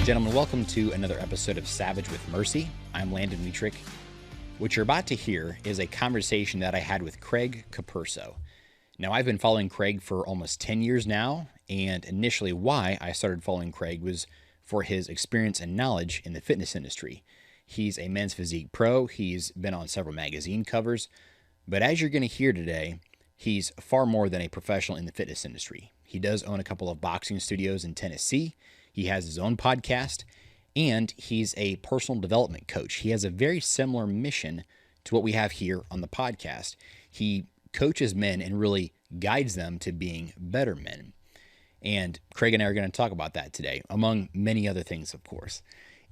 Gentlemen, welcome to another episode of Savage with Mercy. I'm Landon and Craig. What you're about to hear is a conversation that I had with Craig Capurso. Now, I've been following Craig for almost 10 years now, and initially why I started following Craig was for his experience and knowledge in the fitness industry. He's a men's physique pro. He's been on several magazine covers, but as you're going to hear today, he's far more than a professional in the fitness industry. He does own a couple of boxing studios in Tennessee. He has his own podcast, and he's a personal development coach. He has a very similar mission to what we have here on the podcast. He coaches men and really guides them to being better men. And Craig and I are going to talk about that today, among many other things, of course.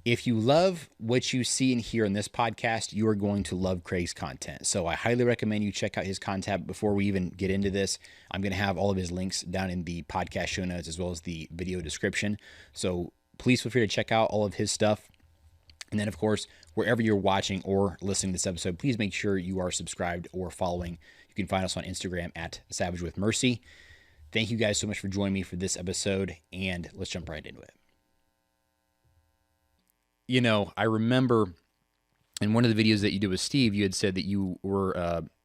If you love what you see and hear in this podcast, you are going to love Craig's content. So I highly recommend you check out his content. Before we even get into this, I'm going to have all of his links down in the podcast show notes as well as the video description. So please feel free to check out all of his stuff. And then, of course, wherever you're watching or listening to this episode, please make sure you are subscribed or following. You can find us on Instagram at Savage with Mercy. Thank you guys so much for joining me for this episode, and let's jump right into it. You know, I remember in one of the videos that you did with Steve, you had said that you were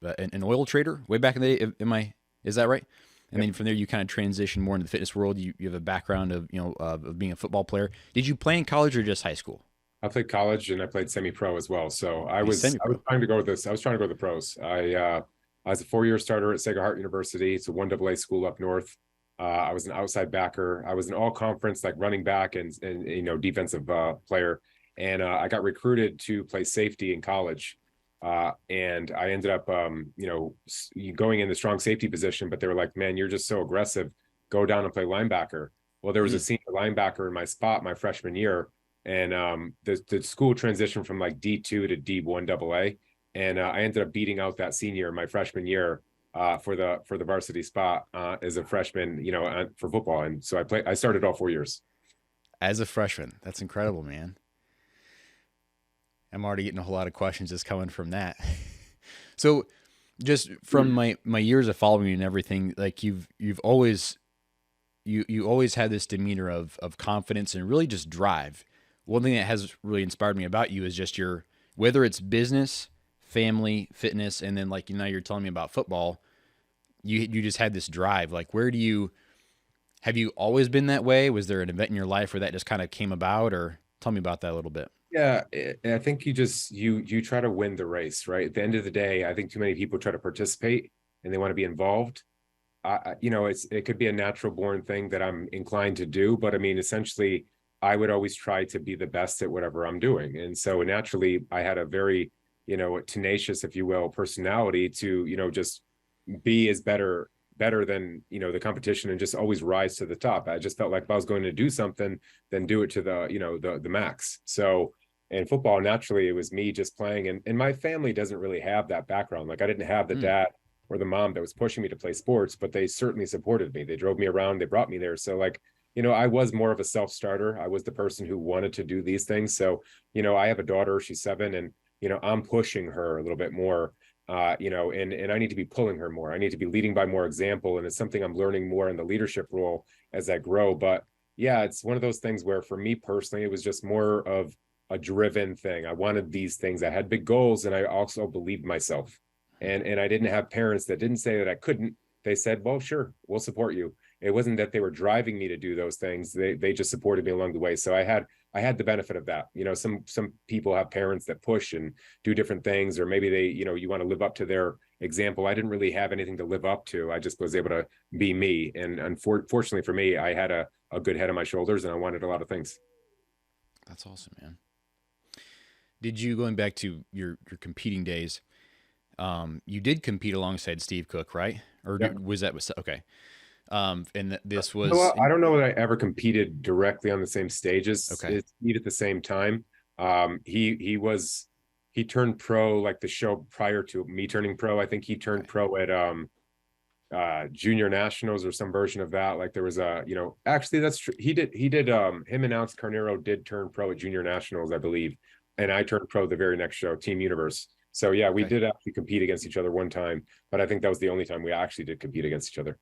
an oil trader way back in the day. Is that right? And then from there, you kind of transitioned more into the fitness world. You have a background of, of being a football player. Did you play in college or just high school? I played college and I played semi-pro as well. So I was trying to go with this. I was trying to go to the pros. I was a 4-year starter at Sacred Heart University. It's a 1AA school up north. I was an outside backer. I was an all-conference like running back and defensive player. And I got recruited to play safety in college. And I ended up, going in the strong safety position, but they were like, man, you're just so aggressive. Go down and play linebacker. Well, there was a senior linebacker in my spot my freshman year. And the school transitioned from like D2 to D1 AA. And I ended up beating out that senior my freshman year for the varsity spot as a freshman, for football. And so I started all 4 years. As a freshman. That's incredible, man. I'm already getting a whole lot of questions just coming from that. So just from my years of following you and everything, like you've always had this demeanor of confidence and really just drive. One thing that has really inspired me about you is just whether it's business, family, fitness, and then like, you're telling me about football, you just had this drive. Like, have you always been that way? Was there an event in your life where that just kind of came about, or tell me about that a little bit? Yeah, I think you try to win the race, right? At the end of the day, I think too many people try to participate and they want to be involved. It could be a natural born thing that I'm inclined to do, but I mean, essentially, I would always try to be the best at whatever I'm doing. And so naturally, I had a very, tenacious, if you will, personality to, just be as better than, the competition and just always rise to the top. I just felt like if I was going to do something, then do it to the max. So in football, naturally, it was me just playing. And my family doesn't really have that background. Like I didn't have the dad or the mom that was pushing me to play sports, but they certainly supported me. They drove me around. They brought me there. So like, I was more of a self-starter. I was the person who wanted to do these things. So, I have a daughter, she's 7, and, I'm pushing her a little bit more, and I need to be pulling her more. I need to be leading by more example. And it's something I'm learning more in the leadership role as I grow. But yeah, it's one of those things where for me personally, it was just more of a driven thing. I wanted these things. I had big goals, and I also believed myself. And I didn't have parents that didn't say that I couldn't. They said, well, sure, we'll support you. It wasn't that they were driving me to do those things. They just supported me along the way. So I had the benefit of that. Some people have parents that push and do different things, or maybe they, you want to live up to their example. I didn't really have anything to live up to. I just was able to be me. And unfortunately for me, I had a good head on my shoulders, and I wanted a lot of things. That's awesome, man. Did you, going back to your competing days, you did compete alongside Steve Cook, right? Or was that okay? And this was. I don't know that I ever competed directly on the same stages. Okay. At the same time. He turned pro like the show prior to me turning pro. I think he turned pro at junior nationals or some version of that. Like there was actually that's true. He did him and Alex Carnero did turn pro at junior nationals, I believe. And I turned pro the very next show, Team Universe. So yeah, we did actually compete against each other one time, but I think that was the only time we actually did compete against each other.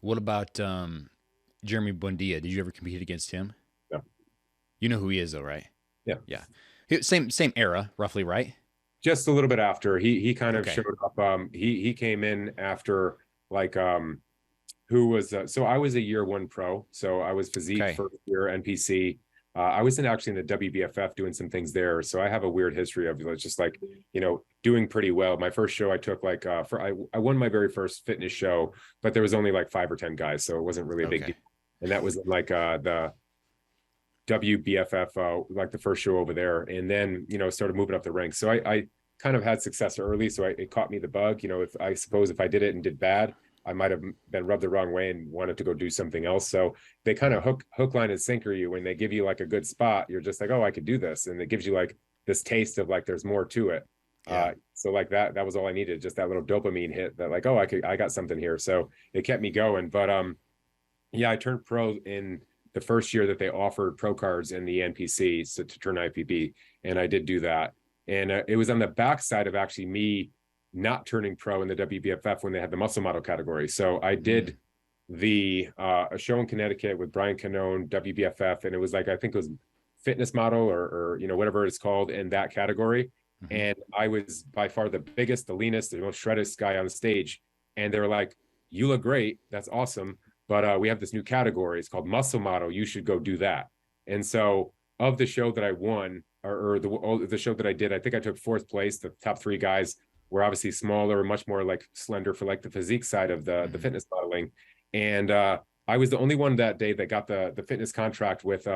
What about Jeremy Buendia? Did you ever compete against him? No. You know who he is though, right? Yeah. Yeah. Same era, roughly, right? Just a little bit after he kind of Okay. showed up. He came in after like who was so I was a year one pro, so I was Physique Okay. first year NPC. I was actually in the WBFF doing some things there, so I have a weird history of just like doing pretty well. My first show I took like I won my very first fitness show, but there was only like 5 or 10 guys, so it wasn't really a big Okay. deal. And that was in like the WBFF, like the first show over there, and then started moving up the ranks. So I kind of had success early, so it caught me the bug. If I suppose if I did it and did bad, I might have been rubbed the wrong way and wanted to go do something else. So they kind of hook, line, and sinker you. When they give you like a good spot, you're just like, oh, I could do this, and it gives you like this taste of like there's more to it. Yeah. So like that was all I needed, just that little dopamine hit that like, oh, I got something here. So it kept me going. But yeah, I turned pro in the first year that they offered pro cards in the NPC to turn IFBB, and I did do that. And it was on the backside of actually me not turning pro in the WBFF when they had the muscle model category. So I did a show in Connecticut with Brian Canone, WBFF, and it was like I think it was fitness model or whatever it's called in that category. And I was by far the biggest, the leanest, the most shredded guy on the stage. And they were like, "You look great. That's awesome. But we have this new category. It's called muscle model. You should go do that." And so of the show that I won, or the show that I did, I think I took fourth place. The top 3 guys were obviously smaller, much more like slender for like the physique side of the fitness modeling. And I was the only one that day that got the fitness contract with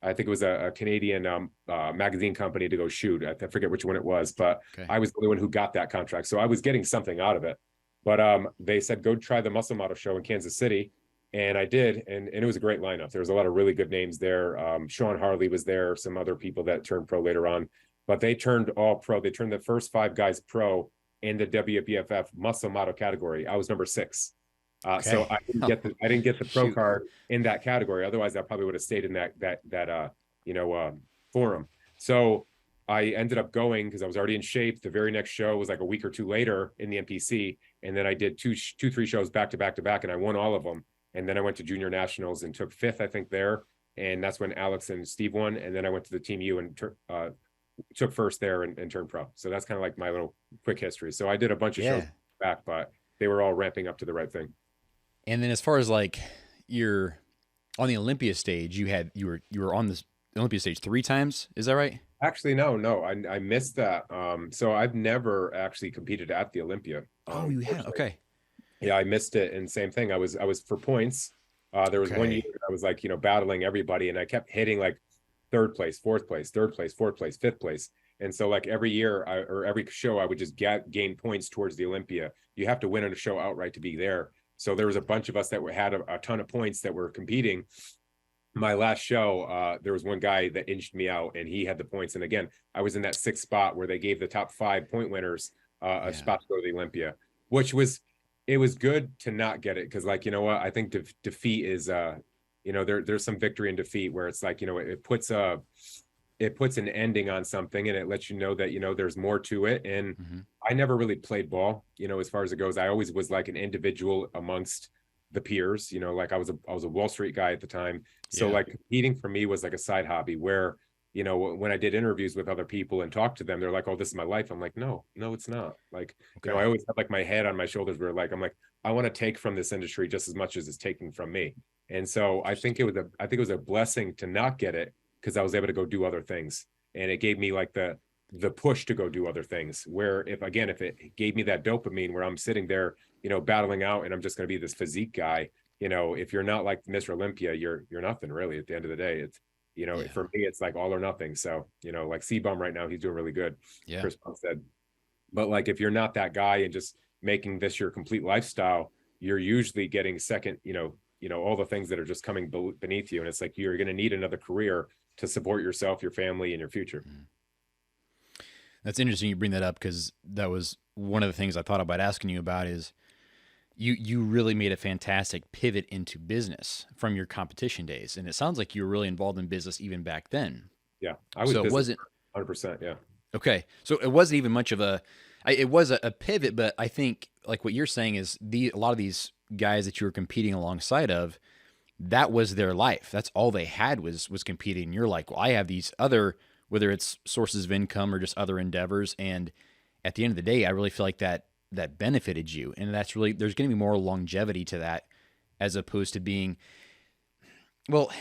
I think it was a Canadian magazine company to go shoot. I forget which one it was, but I was the only one who got that contract. So I was getting something out of it. But they said, go try the muscle model show in Kansas City. And I did. And it was a great lineup. There was a lot of really good names there. Sean Harley was there, some other people that turned pro later on. But they turned all pro. They turned the first 5 guys pro in the WBFF muscle model category. I was number 6. So I didn't get the pro card in that category. Otherwise, I probably would have stayed in that forum. So I ended up going because I was already in shape. The very next show was like a week or 2 later in the NPC, and then I did 3 shows back to back to back, and I won all of them. And then I went to junior nationals and took 5th, I think, there, and that's when Alex and Steve won. And then I went to the Team U and took first there and turned pro. So that's kind of like my little quick history. So I did a bunch of shows back, but they were all ramping up to the right thing. And then as far as like you're on the Olympia stage, you were on the Olympia stage 3 times. Is that right? Actually, no, I missed that. So I've never actually competed at the Olympia. Oh, you have? Okay. Yeah, I missed it. And same thing. I was for points. There was one year I was like, battling everybody, and I kept hitting like 3rd place, 4th place, 3rd place, 4th place, 5th place. And so like every year or every show, I would just gain points towards the Olympia. You have to win on a show outright to be there. So there was a bunch of us that had a ton of points that were competing. My last show, there was one guy that inched me out, and he had the points. And again, I was in that 6th spot where they gave the top 5 point winners a spot to go to the Olympia, which was good to not get it because, like, you know what, I think defeat is there's some victory in defeat where it's like it puts an ending on something, and it lets you know that there's more to it. And I never really played ball, as far as it goes. I always was like an individual amongst the peers, like I was a Wall Street guy at the time. So like competing for me was like a side hobby where, when I did interviews with other people and talked to them, they're like, "Oh, this is my life." I'm like, no, it's not. Like, I always have like my head on my shoulders where like, I'm like, I want to take from this industry just as much as it's taking from me. And so I think it was a blessing to not get it because I was able to go do other things. And it gave me like the push to go do other things where if it gave me that dopamine where I'm sitting there, battling out and I'm just going to be this physique guy, if you're not like Mr. Olympia, you're nothing really at the end of the day. It's, for me, it's like all or nothing. So, like C-Bum right now, he's doing really good. Yeah. Chris Bum said, but like, if you're not that guy and just making this your complete lifestyle, you're usually getting second, all the things that are just coming beneath you. And it's like, you're going to need another career to support yourself, your family, and your future. That's interesting you bring that up because that was one of the things I thought about asking you about is you really made a fantastic pivot into business from your competition days. And it sounds like you were really involved in business even back then. Yeah. I was. So it wasn't 100%. Yeah. Okay. So it wasn't even much of it was a pivot, but I think like what you're saying is a lot of these guys that you were competing alongside of, that was their life. That's all they had was competing. And you're like, well, I have these other, whether it's sources of income or just other endeavors. And at the end of the day, I really feel like that benefited you. And that's really, there's going to be more longevity to that as opposed to being, well,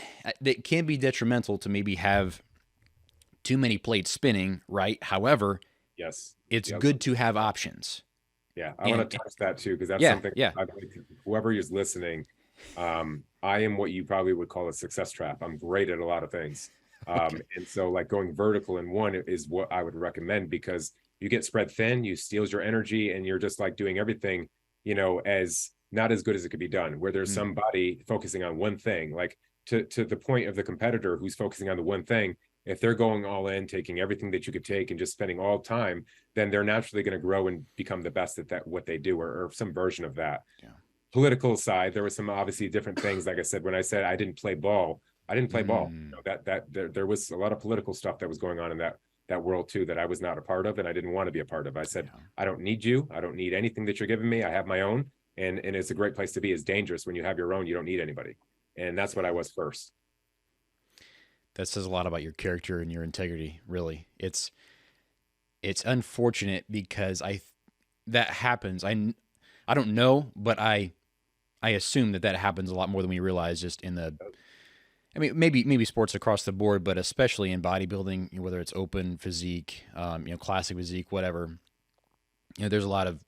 it can be detrimental to maybe have too many plates spinning, right? However, Yes. it's Yep. good to have options. Yeah, I want to touch that too, because that's Yeah, something yeah. I think whoever is listening, I am what you probably would call a success trap. I'm great at a lot of things. Okay. And so like going vertical in one is what I would recommend, because you get spread thin, you steals your energy, and you're just like doing everything, as not as good as it could be done, where there's Mm. somebody focusing on one thing, like to the point of the competitor who's focusing on the one thing. If they're going all in, taking everything that you could take and just spending all time, then they're naturally going to grow and become the best at that what they do, or some version of that. Yeah. Political side, there was some obviously different things. Like I said, when I said I didn't play ball, I didn't play ball. Mm. There was a lot of political stuff that was going on in that world too, that I was not a part of and I didn't want to be a part of. I said, Yeah. I don't need you. I don't need anything that you're giving me. I have my own, and it's a great place to be. It's dangerous when you have your own. You don't need anybody, and that's what I was first. That says a lot about your character and your integrity, really. It's unfortunate because that happens. I don't know, but I assume that happens a lot more than we realize just in the I mean maybe sports across the board, but especially in bodybuilding, whether it's open physique, classic physique, whatever. There's a lot of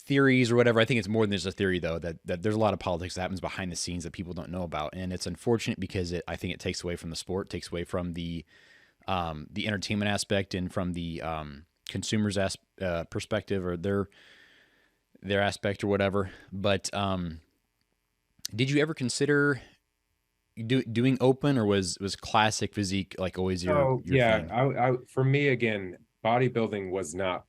theories or whatever. I think it's more than just a theory, though, that there's a lot of politics that happens behind the scenes that people don't know about. And it's unfortunate because I think it takes away from the sport, takes away from the entertainment aspect and from the consumer's perspective or their aspect or whatever. But did you ever consider doing open, or was classic physique like always your Yeah, thing? I for me again, bodybuilding was not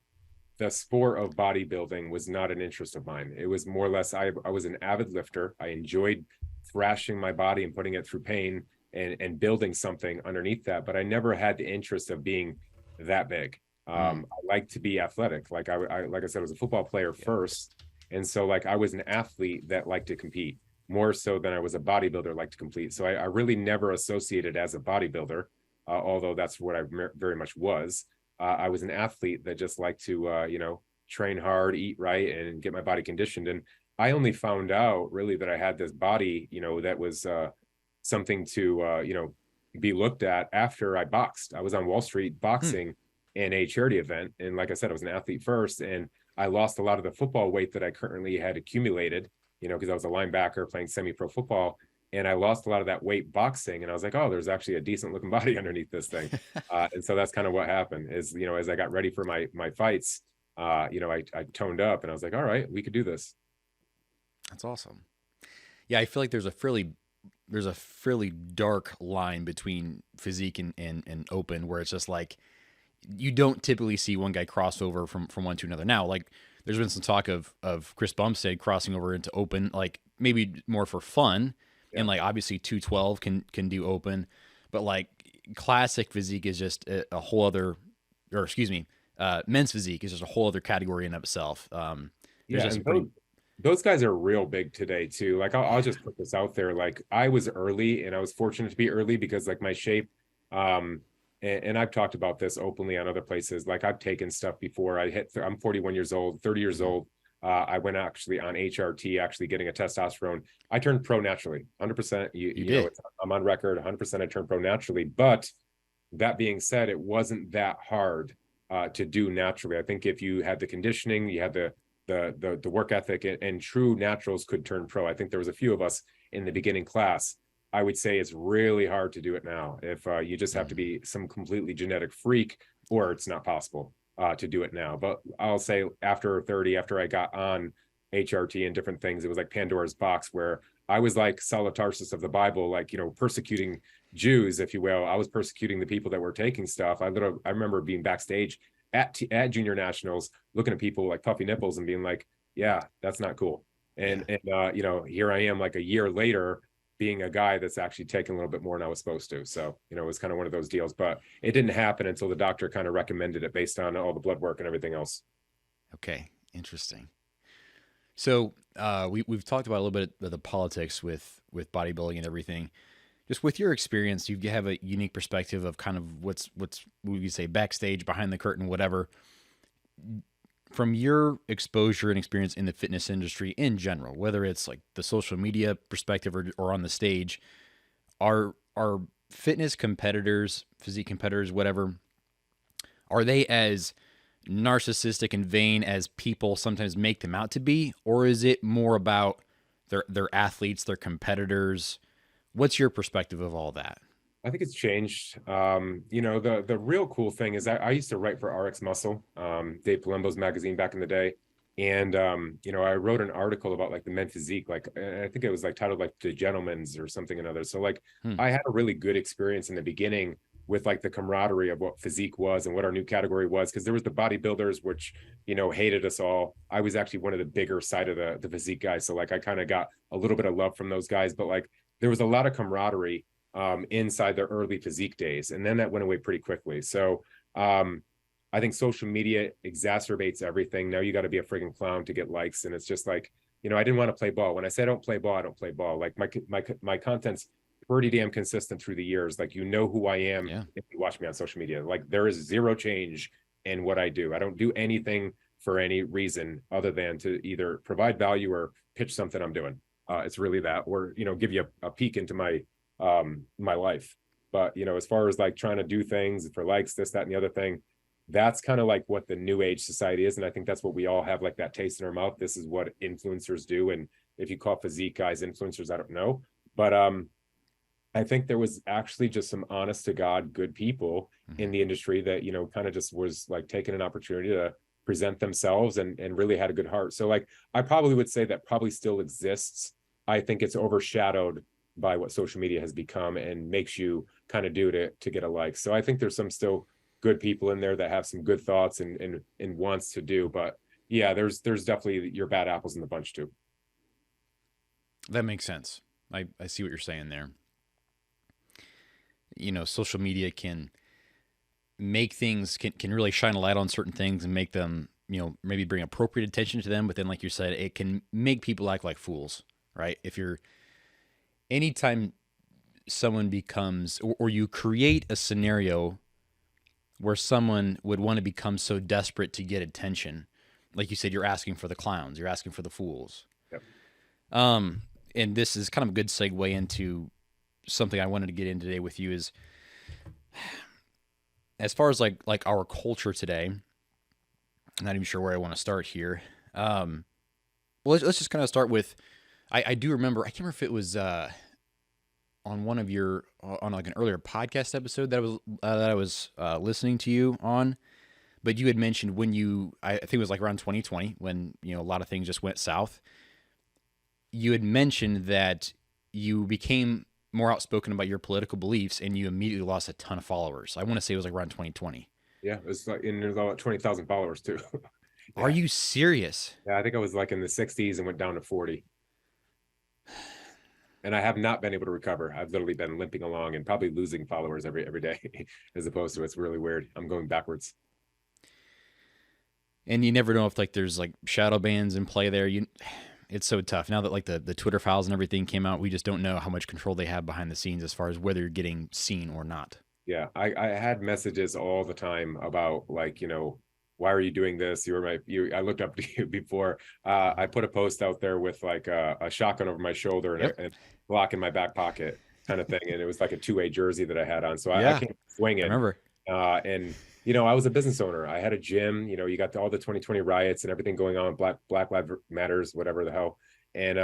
the sport of bodybuilding was not an interest of mine. It was more or less I was an avid lifter. I enjoyed thrashing my body and putting it through pain and building something underneath that, but I never had the interest of being that big. I like to be athletic. Like like I said, I was a football player first, and so like I was an athlete that liked to compete more so than I was a bodybuilder like to compete. So I really never associated as a bodybuilder, although that's what I very much was. I was an athlete that just liked to, train hard, eat right, and get my body conditioned. And I only found out really that I had this body, that was something to, be looked at after I boxed. I was on Wall Street Hmm. boxing in a charity event. And like I said, I was an athlete first, and I lost a lot of the football weight that I currently had accumulated, because I was a linebacker playing semi-pro football. And I lost a lot of that weight boxing. And I was like, oh, there's actually a decent looking body underneath this thing. And so that's kind of what happened is, as I got ready for my fights, I toned up and I was like, all right, we could do this. That's awesome. Yeah, I feel like there's a fairly dark line between physique and open, where it's just like you don't typically see one guy cross over from one to another. Now, like there's been some talk of Chris Bumstead crossing over into open, like maybe more for fun, Yeah. and like obviously 212 can do open, but like classic physique is just a whole other, or excuse me, men's physique is just a whole other category in of itself. There's Yeah. just some And pretty those guys are real big today too. Like I'll just put this out there. Like I was early and I was fortunate to be early because like my shape, and I've talked about this openly on other places. Like I've taken stuff before I'm 41 years old, 30 years Mhm. old. I went actually on HRT, actually getting a testosterone. I turned pro naturally, 100%. You did. I'm on record, 100%. I turned pro naturally. But that being said, it wasn't that hard to do naturally. I think if you had the conditioning, you had the work ethic, and true naturals could turn pro. I think there was a few of us in the beginning class. I would say it's really hard to do it now. If you just have to be some completely genetic freak, or it's not possible to do it now. But I'll say after 30, after I got on HRT and different things, it was like Pandora's box, where I was like Saul of Tarsus of the Bible, like, persecuting Jews, if you will. I was persecuting the people that were taking stuff. I remember being backstage at junior nationals, looking at people like puffy nipples and being like, yeah, that's not cool. Yeah. And here I am like a year later being a guy that's actually taking a little bit more than I was supposed to. So, it was kind of one of those deals, but it didn't happen until the doctor kind of recommended it based on all the blood work and everything else. Okay. Interesting. So we've talked about a little bit of the politics with bodybuilding and everything. Just with your experience, you have a unique perspective of kind of what's what you say backstage, behind the curtain, whatever. From your exposure and experience in the fitness industry in general, whether it's like the social media perspective or on the stage, are fitness competitors, physique competitors, whatever, are they as narcissistic and vain as people sometimes make them out to be, or is it more about their athletes, their competitors? What's your perspective of all that? I think it's changed. The real cool thing is I used to write for RX Muscle, Dave Palumbo's magazine back in the day. And I wrote an article about like the men physique, like I think it was like titled like the gentleman's or something another. So like Hmm. I had a really good experience in the beginning with like the camaraderie of what physique was and what our new category was, because there was the bodybuilders which hated us all. I was actually one of the bigger side of the physique guys, so like I kind of got a little bit of love from those guys, but like there was a lot of camaraderie inside the early physique days, and then that went away pretty quickly. So I think social media exacerbates everything. Now you got to be a friggin' clown to get likes, and it's just like, I didn't want to play ball. When I say I don't play ball, I don't play ball. Like my content's pretty damn consistent through the years. Like who I am Yeah. if you watch me on social media. Like there is zero change in what I do. I don't do anything for any reason other than to either provide value or pitch something I'm doing. It's really that, or give you a peek into my life. But as far as like trying to do things for likes, this, that, and the other thing, that's kind of like what the new age society is. And I think that's what we all have, like that taste in our mouth. This is what influencers do. And if you call physique guys influencers, I don't know. But I think there was actually just some honest to God good people in the industry that, kind of just was like taking an opportunity to present themselves and really had a good heart. So like, I probably would say that probably still exists. I think it's overshadowed by what social media has become and makes you kind of do to get a like. So I think there's some still good people in there that have some good thoughts and wants to do. But yeah, there's definitely your bad apples in the bunch too. That makes sense. I see what you're saying there. Social media can make things can really shine a light on certain things and make them, maybe bring appropriate attention to them. But then, like you said, it can make people act like fools, right? If you're anytime someone becomes or you create a scenario where someone would want to become so desperate to get attention, like you said, you're asking for the clowns, you're asking for the fools. Yep. And this is kind of a good segue into something I wanted to get in today with you is as far as like our culture today. I'm not even sure where I want to start here. Well, let's just kind of start with. I do remember. I can't remember if it was on one of your on like an earlier podcast episode that I was listening to you on, but you had mentioned when I think it was like around 2020 when a lot of things just went south. You had mentioned that you became more outspoken about your political beliefs and you immediately lost a ton of followers. I want to say it was like around 2020. Yeah, it was like, and there's about 20,000 followers too. Are Yeah. you serious? Yeah, I think I was like in the 60s and went down to 40. And I have not been able to recover. I've literally been limping along and probably losing followers every day, as opposed to it's really weird. I'm going backwards. And you never know if like there's like shadow bans in play there. It's so tough now that like the Twitter files and everything came out. We just don't know how much control they have behind the scenes as far as whether you're getting seen or not. Yeah, I had messages all the time about like, why are you doing this? I looked up to you before. I put a post out there with like a shotgun over my shoulder and Yep. a Glock in my back pocket kind of thing. And it was like a 2A jersey that I had on. So I Yeah, came swinging. I remember. And I was a business owner. I had a gym. You got all the 2020 riots and everything going on. Black Lives Matters, whatever the hell. And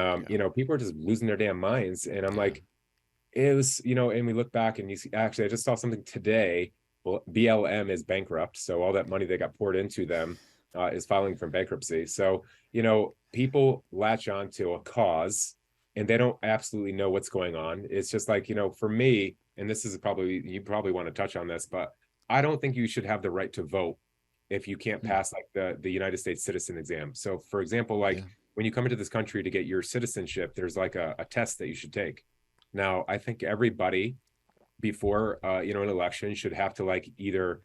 people are just losing their damn minds. And I'm like, it was, and we look back and you see, actually, I just saw something today. Well, BLM is bankrupt, so all that money that got poured into them is filing for bankruptcy. So people latch on to a cause and they don't absolutely know what's going on. It's just like, for me, and this is probably, you probably want to touch on this, but I don't think you should have the right to vote if you can't pass like the United States citizen exam. So for example, like when you come into this country to get your citizenship, there's like a test that you should take. Now, I think everybody before an election should have to like either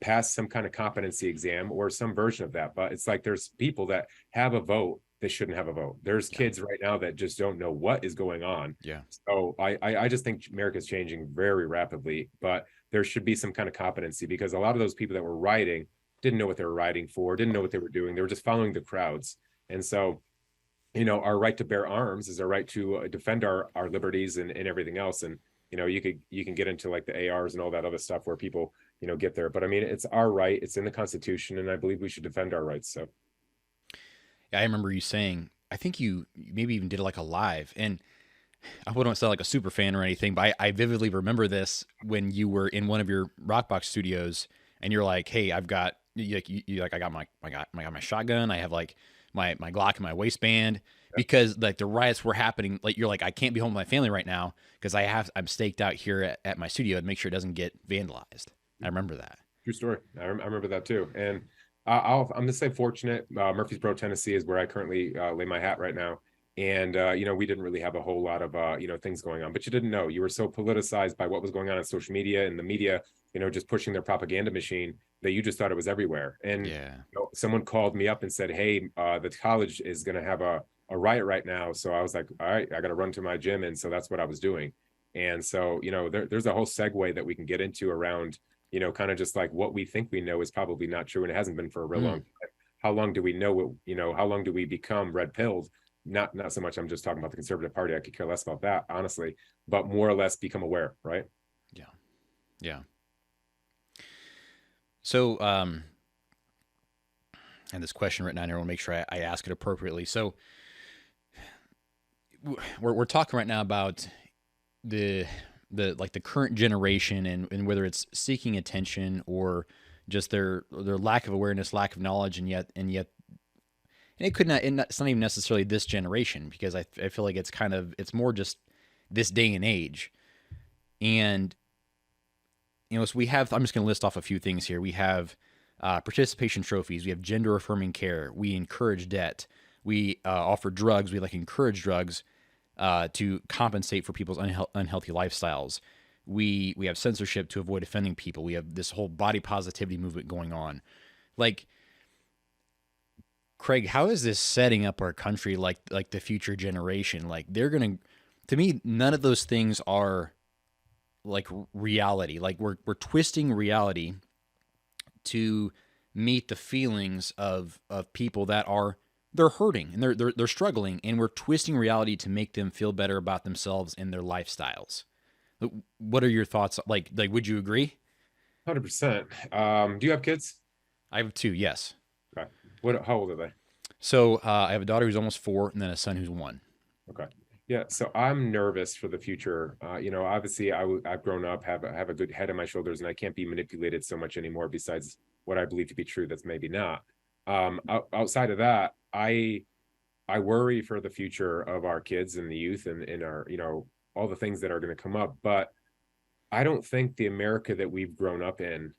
pass some kind of competency exam or some version of that. But it's like there's people that have a vote they shouldn't have a vote. There's Yeah. kids right now that just don't know what is going on. Yeah. So I just think America's changing very rapidly, but there should be some kind of competency, because a lot of those people that were rioting didn't know what they were rioting for, didn't know what they were doing. They were just following the crowds. And so, our right to bear arms is our right to defend our liberties and everything else. And, you can get into like the ARs and all that other stuff where people, get there. But I mean, it's our right. It's in the Constitution, and I believe we should defend our rights. So, Yeah, I remember you saying, I think you maybe even did like a live, and I wouldn't sound like a super fan or anything, but I vividly remember this when you were in one of your Rockbox studios, and you're like, "Hey, I've got you like I got my shotgun, I have like my Glock in my waistband." Because like the riots were happening, like you're like, I can't be home with my family right now because I'm staked out here at my studio and make sure it doesn't get vandalized. I remember that. true story. I remember that too. And I'm gonna say fortunate. Murfreesboro, Tennessee, is where I currently lay my hat right now. And we didn't really have a whole lot of things going on, but you didn't know. You were so politicized by what was going on social media and the media, just pushing their propaganda machine, that you just thought it was everywhere. And Yeah. someone called me up and said, "Hey, the college is gonna have a riot right now." So I was like, "All right, I got to run to my gym," and so that's what I was doing. And so there's a whole segue that we can get into around kind of just like what we think we know is probably not true, and it hasn't been for a real long time. How long do we know what, how long do we become red pilled? Not so much, I'm just talking about the conservative party. I could care less about that, honestly, but more or less become aware, right? Yeah. Yeah. So, and this question written down here, I want to make sure I ask it appropriately. So, we're talking right now about the like the current generation, and whether it's seeking attention or just their lack of awareness, lack of knowledge, and yet and it could not, it's not even necessarily this generation, because I feel like it's more just this day and age. And so we have, I'm just going to list off a few things here. We have participation trophies, we have gender affirming care, we encourage debt, we offer drugs, we like encourage drugs to compensate for people's unhealthy lifestyles. We have censorship to avoid offending people. We have this whole body positivity movement going on. Like, Craig, how is this setting up our country like the future generation? Like, they're gonna, to me, none of those things are like reality. Like, we're twisting reality to meet the feelings of people that they're hurting and they're struggling, and we're twisting reality to make them feel better about themselves and their lifestyles. What are your thoughts? Like would you agree? 100%. Do you have kids? I have two. Yes. Okay. How old are they? So I have a daughter who's almost 4, and then a son who's 1. Okay. Yeah. So I'm nervous for the future. Obviously I've grown up, have a good head on my shoulders, and I can't be manipulated so much anymore, besides what I believe to be true. That's maybe not. Outside of that, I worry for the future of our kids and the youth, and our, all the things that are going to come up. But I don't think the America that we've grown up in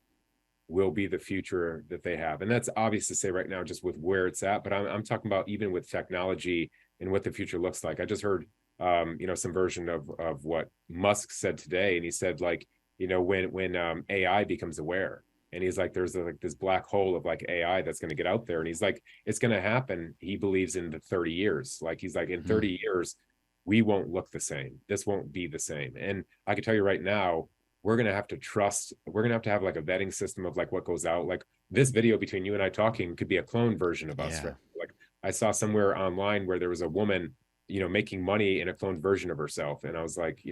will be the future that they have. And that's obvious to say right now, just with where it's at. But I'm talking about even with technology and what the future looks like. I just heard, some version of what Musk said today. And he said, like, when AI becomes aware, and he's like, there's like this black hole of like AI that's going to get out there. And he's like, it's going to happen. He believes in the 30 years. Like, he's like, in 30 years, we won't look the same. This won't be the same. And I can tell you right now, we're going to have to trust, we're going to have like a vetting system of like what goes out. Like, this video between you and I talking could be a clone version of us. Right? Like, I saw somewhere online where there was a woman, making money in a cloned version of herself. And I was like,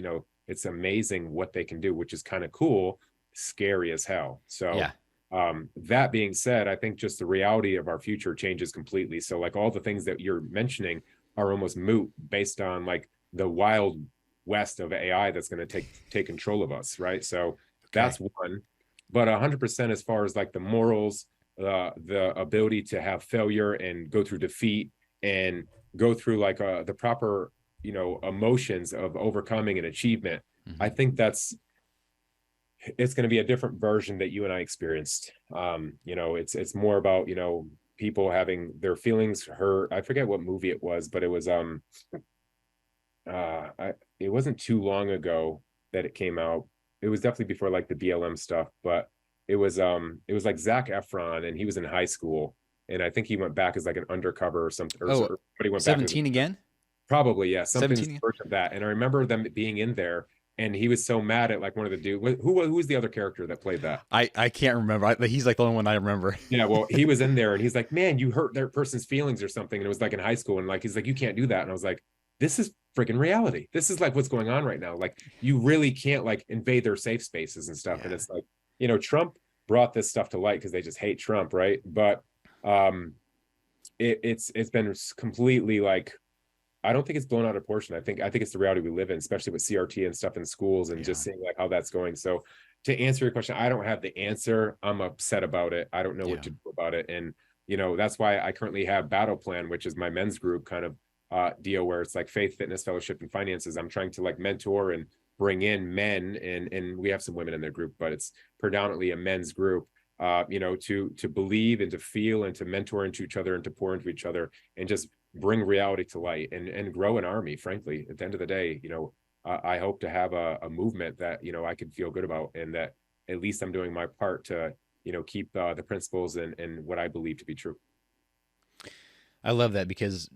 it's amazing what they can do, which is kind of cool, scary as hell. So that being said, I think just the reality of our future changes completely. So like all the things that you're mentioning are almost moot based on like the wild west of AI that's going to take control of us, right? So that's one. But 100% as far as like the morals, the ability to have failure and go through defeat and go through like the proper, emotions of overcoming an achievement. I think it's going to be a different version that you and I experienced. It's more about, people having their feelings hurt. I forget what movie it was, but it was it wasn't too long ago that it came out. It was definitely before like the BLM stuff, but it was like Zac Efron, and he was in high school, and I think he went back as like an undercover or something, or somebody went back to the 17 again? probably, yeah, something 17 again? sort of that. And I remember them being in there, and he was so mad at like one of the dude. Who was the other character that played that? I can't remember. He's like the only one I remember. Yeah, well, he was in there, and he's like, "Man, you hurt their person's feelings or something." And it was like in high school, and like he's like, "You can't do that." And I was like, "This is freaking reality. This is like what's going on right now. Like, you really can't like invade their safe spaces and stuff." Yeah. And it's like, Trump brought this stuff to light because they just hate Trump, right? But it's been completely like, I don't think it's blown out of proportion. I think it's the reality we live in, especially with CRT and stuff in schools, and just seeing like how that's going. So to answer your question, I don't have the answer. I'm upset about it. I don't know what to do about it. And that's why I currently have Battle Plan, which is my men's group kind of deal, where it's like faith, fitness, fellowship, and finances. I'm trying to like mentor and bring in men, and we have some women in their group, but it's predominantly a men's group. To believe and to feel and to mentor into each other and to pour into each other and just bring reality to light and grow an army. Frankly, at the end of the day, I hope to have a movement that I can feel good about, and that at least I'm doing my part to keep the principles and what I believe to be true. I love that, because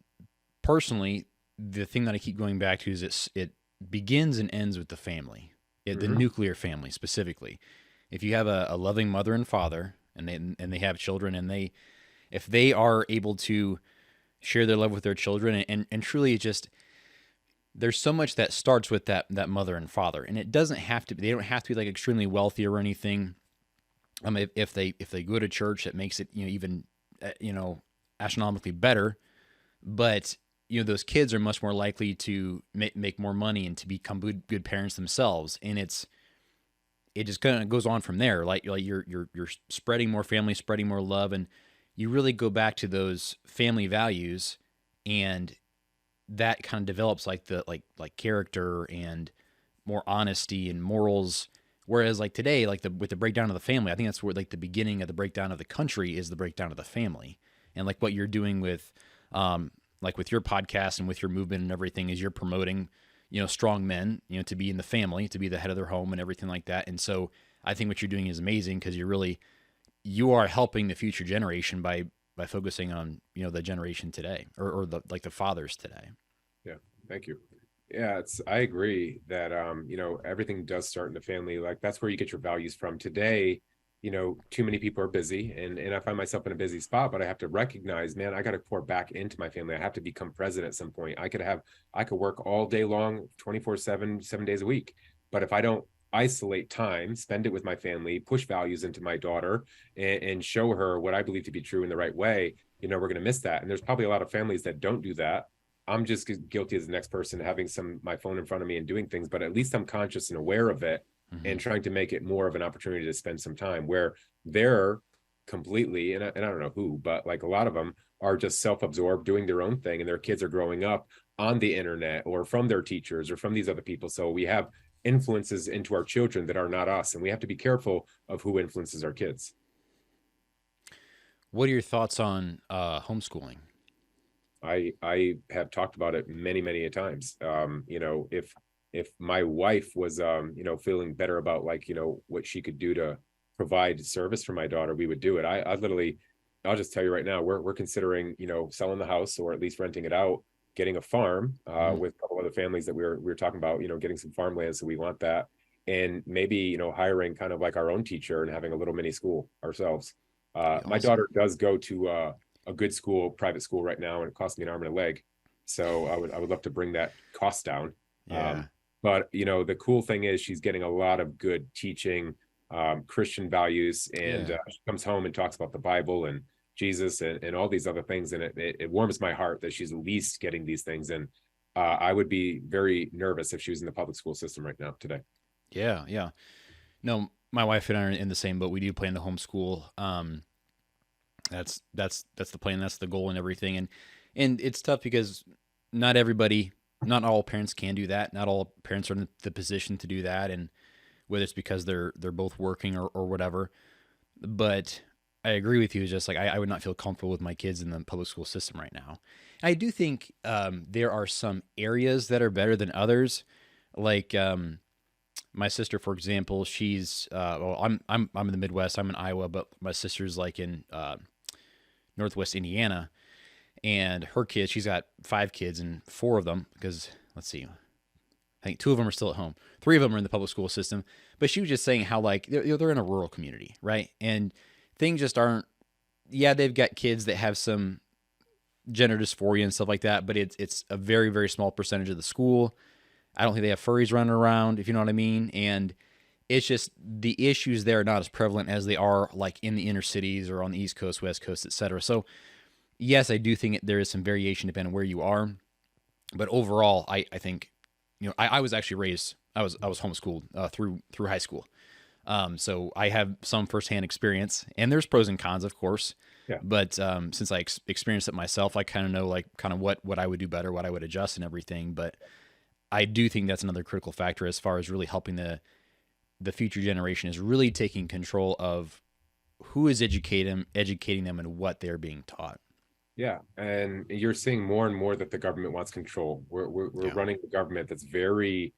personally, the thing that I keep going back to is it begins and ends with the family, the nuclear family specifically. If you have a loving mother and father, and they have children, and if they are able to share their love with their children, and truly just, there's so much that starts with that mother and father, and it doesn't have to be, they don't have to be like extremely wealthy or anything. If they go to church, it makes it even astronomically better. But those kids are much more likely to make more money and to become good parents themselves, and it just kind of goes on from there. Like you're spreading more family, spreading more love, and you really go back to those family values, and that kind of develops like the like character and more honesty and morals. Whereas like today, like with the breakdown of the family, I think that's where like the beginning of the breakdown of the country is the breakdown of the family. And like what you're doing with like with your podcast and with your movement and everything, is you're promoting strong men, to be in the family, to be the head of their home and everything like that. And so I think what you're doing is amazing, because you are helping the future generation by focusing on, the generation today, or the fathers today. Yeah. Thank you. Yeah, I agree that, everything does start in the family. Like that's where you get your values from. Today, too many people are busy, and I find myself in a busy spot, but I have to recognize, man, I got to pour back into my family. I have to become present at some point. I could work all day long, 24/7, 7 days a week. But if I don't isolate time, spend it with my family, push values into my daughter, and show her what I believe to be true in the right way, we're going to miss that. And there's probably a lot of families that don't do that. I'm just guilty as the next person, having my phone in front of me and doing things, but at least I'm conscious and aware of it, and trying to make it more of an opportunity to spend some time where they're completely, and I don't know who, but like a lot of them are just self-absorbed doing their own thing, and their kids are growing up on the internet or from their teachers or from these other people. So we have influences into our children that are not us, and we have to be careful of who influences our kids. What are your thoughts on homeschooling? I have talked about it many times. If my wife was feeling better about what she could do to provide service for my daughter, we would do it. I'll just tell you right now, we're considering selling the house, or at least renting it out, getting a farm with a couple other families that we were talking about, getting some farmland. So we want that, and maybe hiring kind of like our own teacher and having a little mini school ourselves. Awesome. My daughter does go to a good school, private school right now, and it costs me an arm and a leg. So I would love to bring that cost down. Yeah. But the cool thing is she's getting a lot of good teaching, Christian values, and she comes home and talks about the Bible and Jesus and all these other things. And it warms my heart that she's at least getting these things. And I would be very nervous if she was in the public school system right now today. Yeah. Yeah. No, my wife and I are in the same boat. We do plan to homeschool. That's the plan. That's the goal and everything. And it's tough because not all parents can do that. Not all parents are in the position to do that. And whether it's because they're both working or whatever, but I agree with you. It's just like, I would not feel comfortable with my kids in the public school system right now. I do think, there are some areas that are better than others. Like, my sister, for example, she's, I'm in the Midwest, I'm in Iowa, but my sister's like in, Northwest Indiana. And her kids, she's got 5 kids, and 4 of them, because let's see, I think 2 of them are still at home. 3 of them are in the public school system. But she was just saying how like they're in a rural community, right? And things just aren't. Yeah, they've got kids that have some gender dysphoria and stuff like that, but it's a very very small percentage of the school. I don't think they have furries running around, if you know what I mean. And it's just the issues there are not as prevalent as they are like in the inner cities or on the East Coast, West Coast, etc. So yes, I do think there is some variation depending on where you are, but overall, I think I was actually raised. I was homeschooled through high school. So I have some firsthand experience, and there's pros and cons, of course. Yeah. But since I experienced it myself, I kind of know like kind of what I would do better, what I would adjust, and everything. But I do think that's another critical factor as far as really helping the future generation is really taking control of who is educating them and what they're being taught. Yeah, and you're seeing more and more that the government wants control. We're Yeah. running a government that's very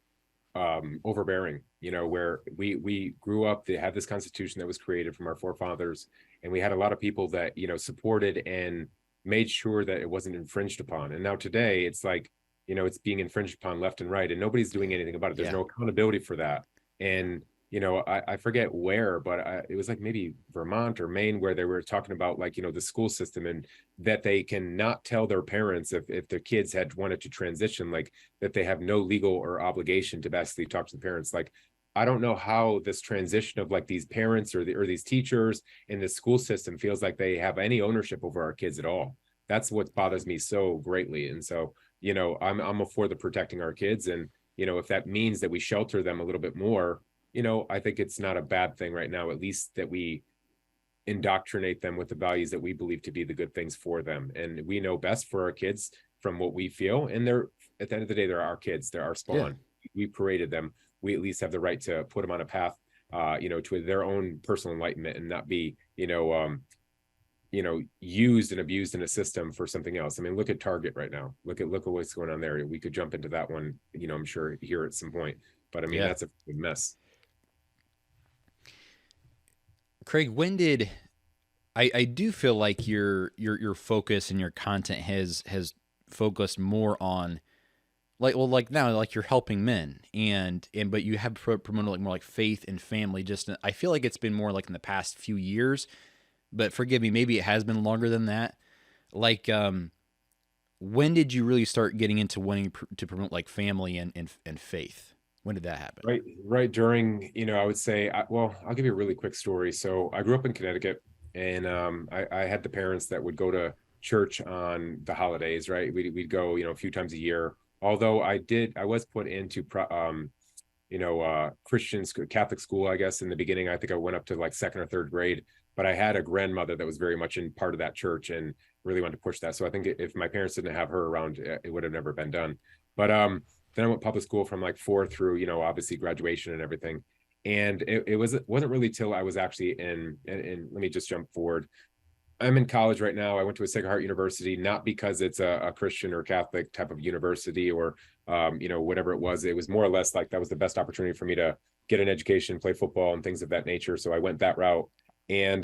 overbearing, where we grew up, they had this constitution that was created from our forefathers, and we had a lot of people that supported and made sure that it wasn't infringed upon. And now today it's like it's being infringed upon left and right, and nobody's doing anything about it. There's Yeah. no accountability for that. And I forget where, but it was like maybe Vermont or Maine, where they were talking about like the school system, and that they can not tell their parents if their kids had wanted to transition, like that they have no legal or obligation to basically talk to the parents. Like, I don't know how this transition of like these parents or these teachers in the school system feels like they have any ownership over our kids at all. That's what bothers me so greatly. And so I'm for the protecting our kids, and if that means that we shelter them a little bit more, I think it's not a bad thing right now, at least that we indoctrinate them with the values that we believe to be the good things for them. And we know best for our kids from what we feel. And they're, at the end of the day, they're our kids, they're our spawn. Yeah. We created them. We at least have the right to put them on a path, to their own personal enlightenment, and not be, used and abused in a system for something else. I mean, look at Target right now. Look at what's going on there. We could jump into that one, I'm sure here at some point. But I mean, that's a mess. Craig, when did I do feel like your focus and your content has focused more on like now like you're helping men and but you have promoted like more like faith and family. Just I feel like it's been more like in the past few years, but forgive me, maybe it has been longer than that. Like when did you really start getting into wanting to promote like family and faith? When did that happen? Right during, I would say, well, I'll give you a really quick story. So I grew up in Connecticut, and I had the parents that would go to church on the holidays, right? We'd go, a few times a year. Although I was put into, Christian school, Catholic school, I guess, in the beginning. I think I went up to like second or third grade, but I had a grandmother that was very much in part of that church and really wanted to push that. So I think if my parents didn't have her around, it would have never been done. But then I went public school from like 4 through, obviously graduation and everything. And it wasn't really till I was actually in let me just jump forward. I'm in college right now. I went to a Sacred Heart University, not because it's a Christian or Catholic type of university or, whatever it was. It was more or less like that was the best opportunity for me to get an education, play football and things of that nature. So I went that route. And,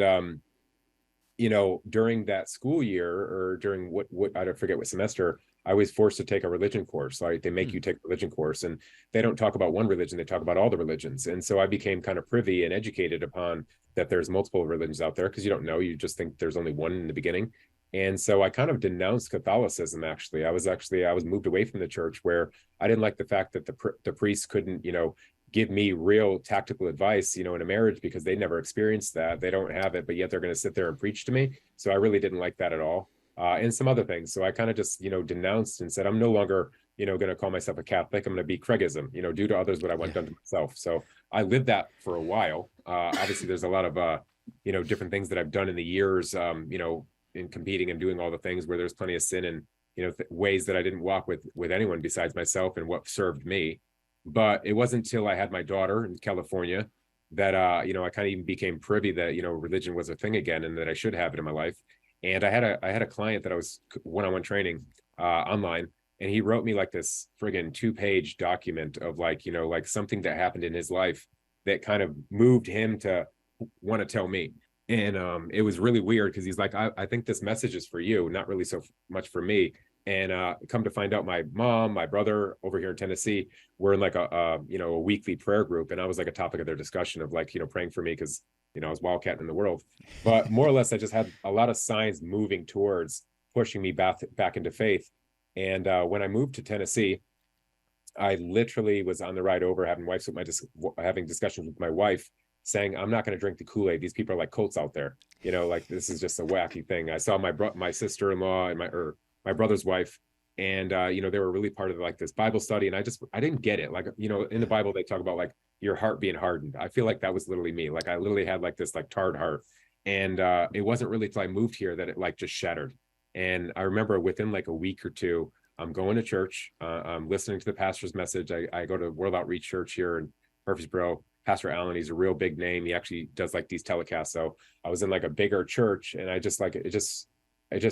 during that school year, or during what I don't forget what semester, I was forced to take a religion course. Like they make you take a religion course, and they don't talk about one religion, they talk about all the religions. And so I became kind of privy and educated upon that there's multiple religions out there, because you don't know, you just think there's only one in the beginning. And so I kind of denounced Catholicism. Actually, I was moved away from the church, where I didn't like the fact that the priests couldn't, give me real tactical advice, in a marriage, because they never experienced that. They don't have it, but yet they're going to sit there and preach to me. So I really didn't like that at all. And some other things. So I kind of just, denounced and said, I'm no longer, going to call myself a Catholic. I'm going to be Craigism, do to others what I want done to myself. So I lived that for a while. Obviously, there's a lot of, different things that I've done in the years, in competing and doing all the things where there's plenty of sin and, ways that I didn't walk with anyone besides myself and what served me. But it wasn't until I had my daughter in California that, I kind of even became privy that, religion was a thing again, and that I should have it in my life. And I had a client that I was one-on-one training online, and he wrote me like this friggin' 2-page document of like, like something that happened in his life that kind of moved him to want to tell me. And it was really weird because he's like, I think this message is for you, not really so much for me. And come to find out, my mom, my brother over here in Tennessee, we're in like a weekly prayer group, and I was like a topic of their discussion of like, praying for me because I was wildcatting in the world. But more or less, I just had a lot of signs moving towards pushing me back into faith. And when I moved to Tennessee, I literally was on the ride over having discussions with my wife, saying, I'm not going to drink the Kool-Aid. These people are like cults out there. Like this is just a wacky thing. I saw my sister-in-law and my brother's wife, and they were really part of like this Bible study. And I didn't get it. Like, in the Bible, they talk about like your heart being hardened. I feel like that was literally me. Like I literally had like this like tarred heart. And it wasn't really till I moved here that it like just shattered. And I remember within like a week or two, I'm going to church. I'm listening to the pastor's message. I go to World Outreach Church here in Murfreesboro. Pastor Allen, he's a real big name. He actually does like these telecasts. So I was in like a bigger church, and I just like it just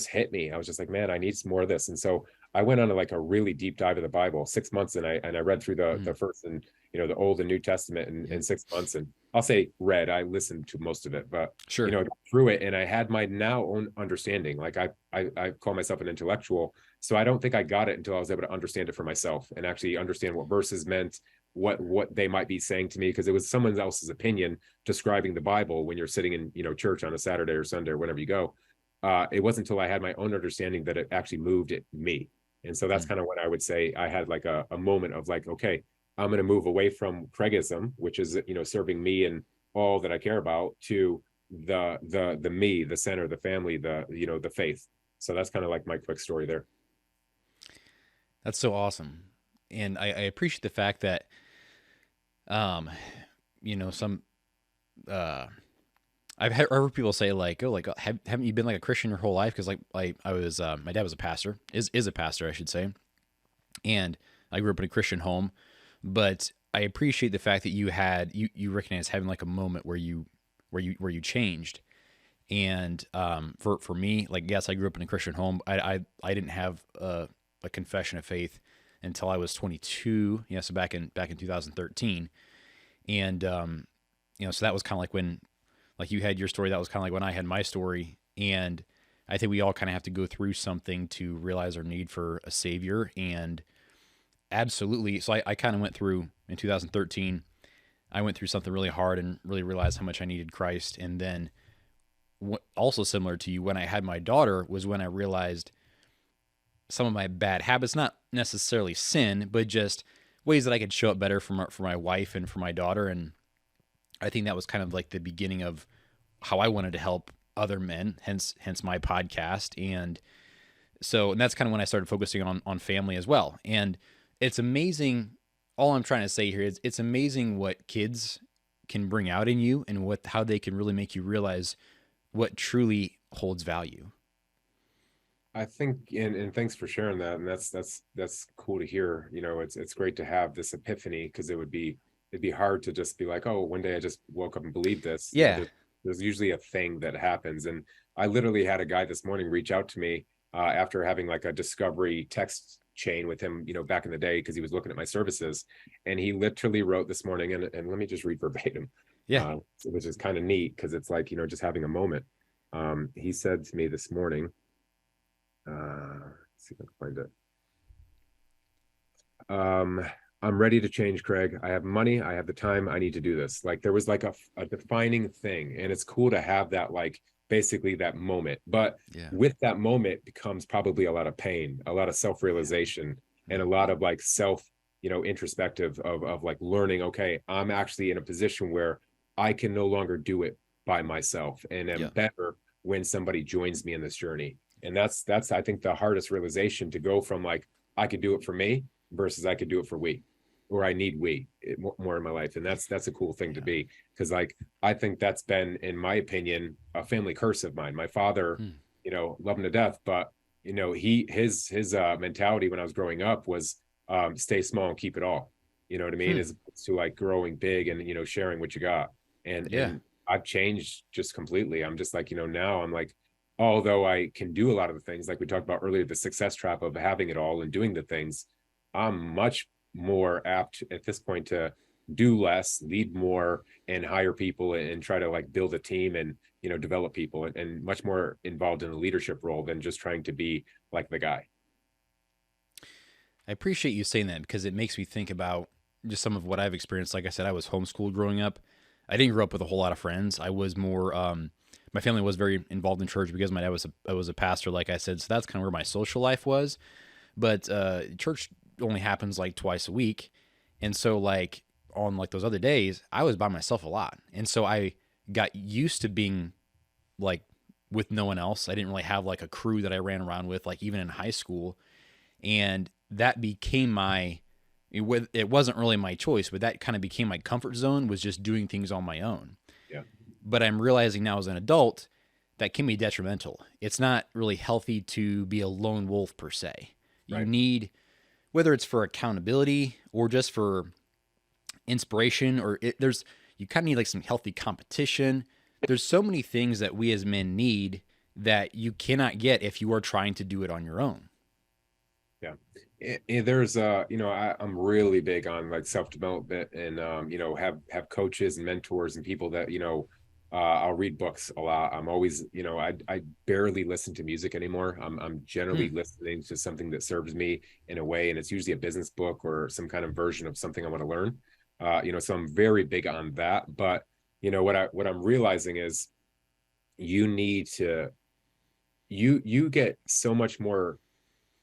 hit me. I was just like, man, I need some more of this. And so I went on like a really deep dive of the Bible, 6 months, and I read through the first and the Old and New Testament in 6 months. And I'll say read, I listened to most of it, but Sure. Through it, and I had my now own understanding. Like I call myself an intellectual, so I don't think I got it until I was able to understand it for myself and actually understand what verses meant, what they might be saying to me, because it was someone else's opinion describing the Bible when you're sitting in church on a Saturday or Sunday or whenever you go. It wasn't until I had my own understanding that it actually moved at me. And so that's kind of when I would say I had like a moment of like, okay, I'm going to move away from Craigism, which is serving me and all that I care about, to the me, the center, the family, the faith. So that's kind of like my quick story there. That's so awesome. And I appreciate the fact that, some, I've heard people say like, oh, like, haven't you been like a Christian your whole life? Cause like I was, my dad was a pastor, is a pastor, I should say. And I grew up in a Christian home, but I appreciate the fact that you recognize having like a moment where you changed. And, for me, like, yes, I grew up in a Christian home. I didn't have a confession of faith until I was 22. So back in 2013. And, so that was kind of like when, like you had your story, that was kind of like when I had my story. And I think we all kind of have to go through something to realize our need for a savior. And absolutely. So I kind of went through in 2013, I went through something really hard and really realized how much I needed Christ. And then also similar to you, when I had my daughter was when I realized some of my bad habits, not necessarily sin, but just ways that I could show up better for my wife and for my daughter. And I think that was kind of like the beginning of how I wanted to help other men, hence my podcast. And that's kind of when I started focusing on family as well. And it's amazing. All I'm trying to say here is it's amazing what kids can bring out in you and how they can really make you realize what truly holds value. I think, and thanks for sharing that. And that's cool to hear. It's great to have this epiphany, because it'd be hard to just be like, oh, one day I just woke up and believed this. Yeah. There's usually a thing that happens. And I literally had a guy this morning reach out to me after having like a discovery text chain with him, back in the day, because he was looking at my services. And he literally wrote this morning, and let me just read verbatim. Yeah. Which is kind of neat, because it's like, just having a moment. He said to me this morning, let's see if I can find it. I'm ready to change, Craig. I have money. I have the time. I need to do this. Like there was like a defining thing, and it's cool to have that, like basically that moment. But with that moment becomes probably a lot of pain, a lot of self-realization, and a lot of like introspective of like learning, okay, I'm actually in a position where I can no longer do it by myself, and am better when somebody joins me in this journey. And that's I think the hardest realization, to go from like I could do it for me versus I could do it for we, or I need we more in my life. And that's a cool thing to be, because like I think that's been, in my opinion, a family curse of mine. My father, love him to death, but his mentality when I was growing up was stay small and keep it all. You know what I mean? As opposed to like growing big and sharing what you got. And I've changed just completely. I'm just like, now I'm like, although I can do a lot of the things like we talked about earlier, the success trap of having it all and doing the things, I'm much more apt at this point to do less, lead more, and hire people, and try to like build a team, and develop people, and much more involved in a leadership role than just trying to be like the guy. I appreciate you saying that because it makes me think about just some of what I've experienced. Like I said, I was homeschooled growing up. I didn't grow up with a whole lot of friends. I was more, my family was very involved in church because my dad was a pastor, like I said. So that's kind of where my social life was. But church only happens like twice a week. And so, like, on like those other days, I was by myself a lot. And so I got used to being like with no one else. I didn't really have like a crew that I ran around with, like even in high school. And that became it wasn't really my choice, but that kind of became my comfort zone, was just doing things on my own. Yeah. But I'm realizing now as an adult that can be detrimental. It's not really healthy to be a lone wolf per se. You Right. need, whether it's for accountability or just for inspiration, you kind of need like some healthy competition. There's so many things that we as men need that you cannot get if you are trying to do it on your own. Yeah. There's I'm really big on like self-development, and have coaches and mentors and people that I'll read books a lot. I'm always, I barely listen to music anymore. I'm Hmm. generally listening to something that serves me in a way, and it's usually a business book or some kind of version of something I want to learn. So I'm very big on that. But what I'm realizing is you need to you get so much more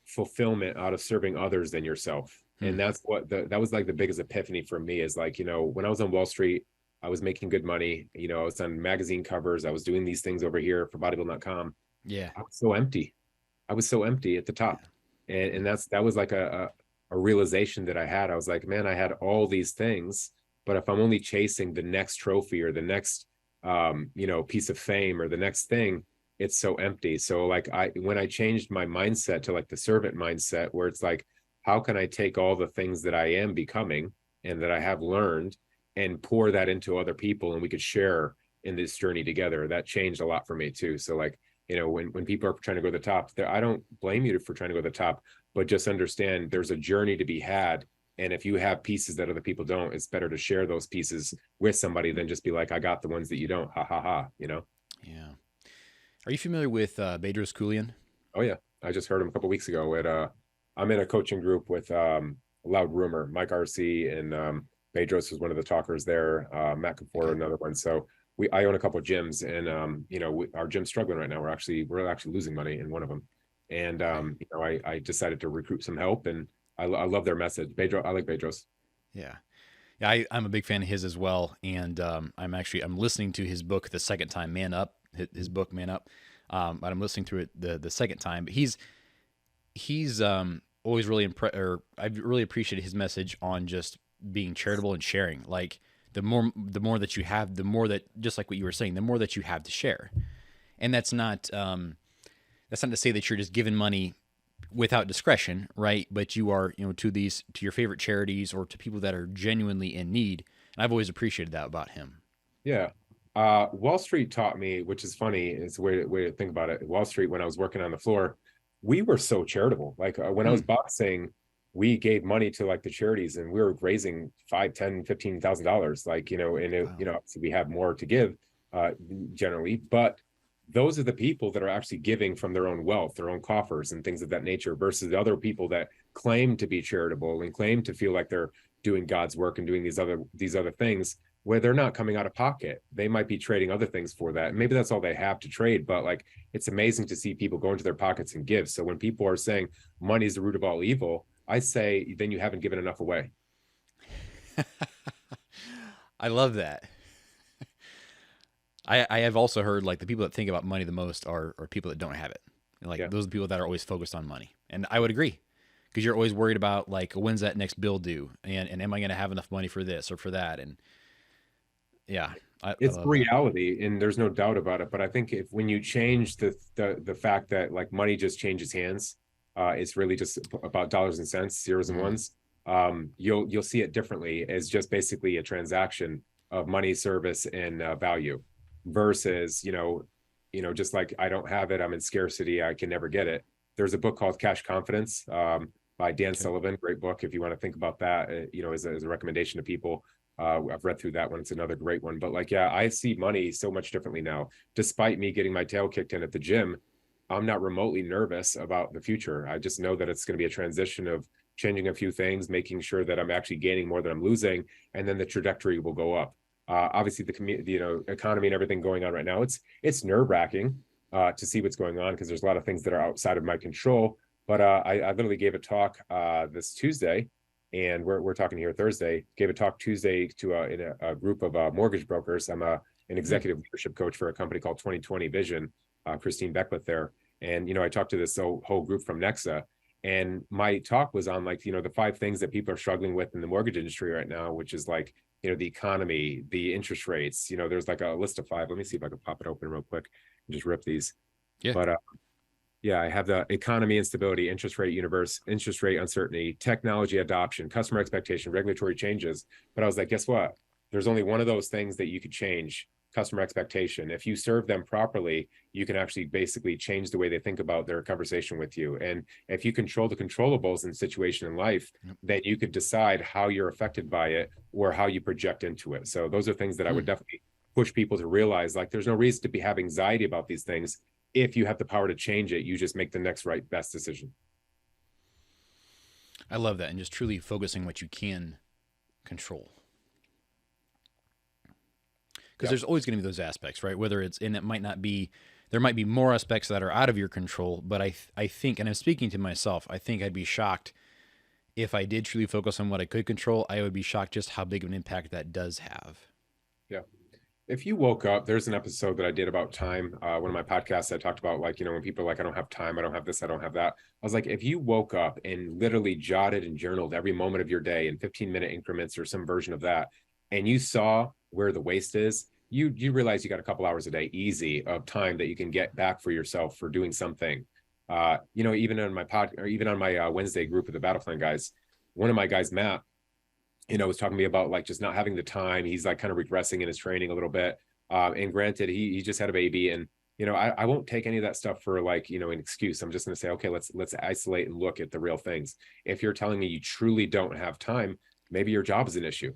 fulfillment out of serving others than yourself. Hmm. And that's that was like the biggest epiphany for me, is like, when I was on Wall Street, I was making good money. I was on magazine covers. I was doing these things over here for bodybuilding.com. Yeah. I was so empty. I was so empty at the top. And that was like a realization that I had. I was like, man, I had all these things, but if I'm only chasing the next trophy or the next piece of fame or the next thing, it's so empty. So like when I changed my mindset to like the servant mindset, where it's like, how can I take all the things that I am becoming and that I have learned and pour that into other people, and we could share in this journey together? That changed a lot for me too. So like, when people are trying to go to the top, I don't blame you for trying to go to the top, but just understand there's a journey to be had. And if you have pieces that other people don't, it's better to share those pieces with somebody than just be like, I got the ones that you don't. Ha ha ha. Yeah. Are you familiar with Bedros Keuilian? Oh yeah. I just heard him a couple of weeks ago at I'm in a coaching group with Loud Rumor, Mike RC, and Bedros was one of the talkers there, Matt Kapoor, Okay. another one. So I own a couple of gyms, and our gym's struggling right now. We're actually losing money in one of them. And Okay. I decided to recruit some help, and I love their message. I like Bedros. Yeah. Yeah, I'm a big fan of his as well, and I'm listening to his book the second time, Man Up, his book Man Up. But I'm listening through it the second time. But he's always really I've really appreciated his message on just being charitable and sharing. Like the more that you have, the more that, just like what you were saying, the more that you have to share. And that's not to say that you're just giving money without discretion, right? But you are, to your favorite charities or to people that are genuinely in need. And I've always appreciated that about him. Yeah. Wall Street taught me, which is funny, it's a way to think about it. Wall Street, when I was working on the floor, we were so charitable. Like when I Hmm. was boxing, we gave money to like the charities, and we were raising 5, 10, $15,000. Like, Wow. so we have more to give, generally, but those are the people that are actually giving from their own wealth, their own coffers and things of that nature, versus the other people that claim to be charitable and claim to feel like they're doing God's work and doing these other things, where they're not coming out of pocket. They might be trading other things for that. Maybe that's all they have to trade, but like, it's amazing to see people go into their pockets and give. So when people are saying money is the root of all evil, I say, then you haven't given enough away. I love that. I have also heard like the people that think about money the most are people that don't have it. Like Yeah. those are the people that are always focused on money. And I would agree, because you're always worried about like, when's that next bill due, and am I going to have enough money for this or for that? And yeah, I It's love that. reality, and there's no doubt about it. But I think if when you change the fact that like money just changes hands, it's really just about dollars and cents, zeros and Mm. ones. You'll see it differently as just basically a transaction of money, service, and value, versus just like, I don't have it, I'm in scarcity, I can never get it. There's a book called Cash Confidence, by Dan Okay. Sullivan. Great book if you want to think about that. As a recommendation to people. I've read through that one. It's another great one. But like, yeah, I see money so much differently now. Despite me getting my tail kicked in at the gym, I'm not remotely nervous about the future. I just know that it's going to be a transition of changing a few things, making sure that I'm actually gaining more than I'm losing, and then the trajectory will go up. Obviously, the economy and everything going on right now, it's nerve-wracking to see what's going on because there's a lot of things that are outside of my control. But I literally gave a talk this Tuesday, and we're talking here Thursday. Gave a talk Tuesday to in a group of mortgage brokers. I'm an executive leadership coach for a company called 2020 Vision. Christine Beckwith there, and I talked to this whole group from Nexa, and my talk was on like the 5 things that people are struggling with in the mortgage industry right now, which is like the economy, the interest rates. There's like a list of 5. Let me see if I can pop it open real quick and just rip these. Yeah. But yeah, I have the economy instability, interest rate uncertainty, technology adoption, customer expectation, regulatory changes. But I was like, guess what? There's only one of those things that you could change: customer expectation. If you serve them properly, you can actually basically change the way they think about their conversation with you. And if you control the controllables in situation in life, then you could decide how you're affected by it or how you project into it. So those are things that I would definitely push people to realize. Like, there's no reason to have anxiety about these things. If you have the power to change it, you just make the next right best decision. I love that. And just truly focusing what you can control. Because there's always going to be those aspects, right? Whether it's, and it might not be, there might be more aspects that are out of your control, but I think, and I'm speaking to myself, I think I'd be shocked if I did truly focus on what I could control. I would be shocked just how big of an impact that does have. Yeah. If you woke up, there's an episode that I did about time. One of my podcasts, I talked about like, when people are like, I don't have time, I don't have this, I don't have that. I was like, if you woke up and literally jotted and journaled every moment of your day in 15-minute increments or some version of that, and you saw where the waste is, you realize you got a couple hours a day easy of time that you can get back for yourself for doing something. Even on my Wednesday group of the Battle Plan guys, one of my guys, Matt, was talking to me about like just not having the time. He's like kind of regressing in his training a little bit. And granted, he just had a baby, and I won't take any of that stuff for like an excuse. I'm just going to say, okay, let's isolate and look at the real things. If you're telling me you truly don't have time, maybe your job is an issue.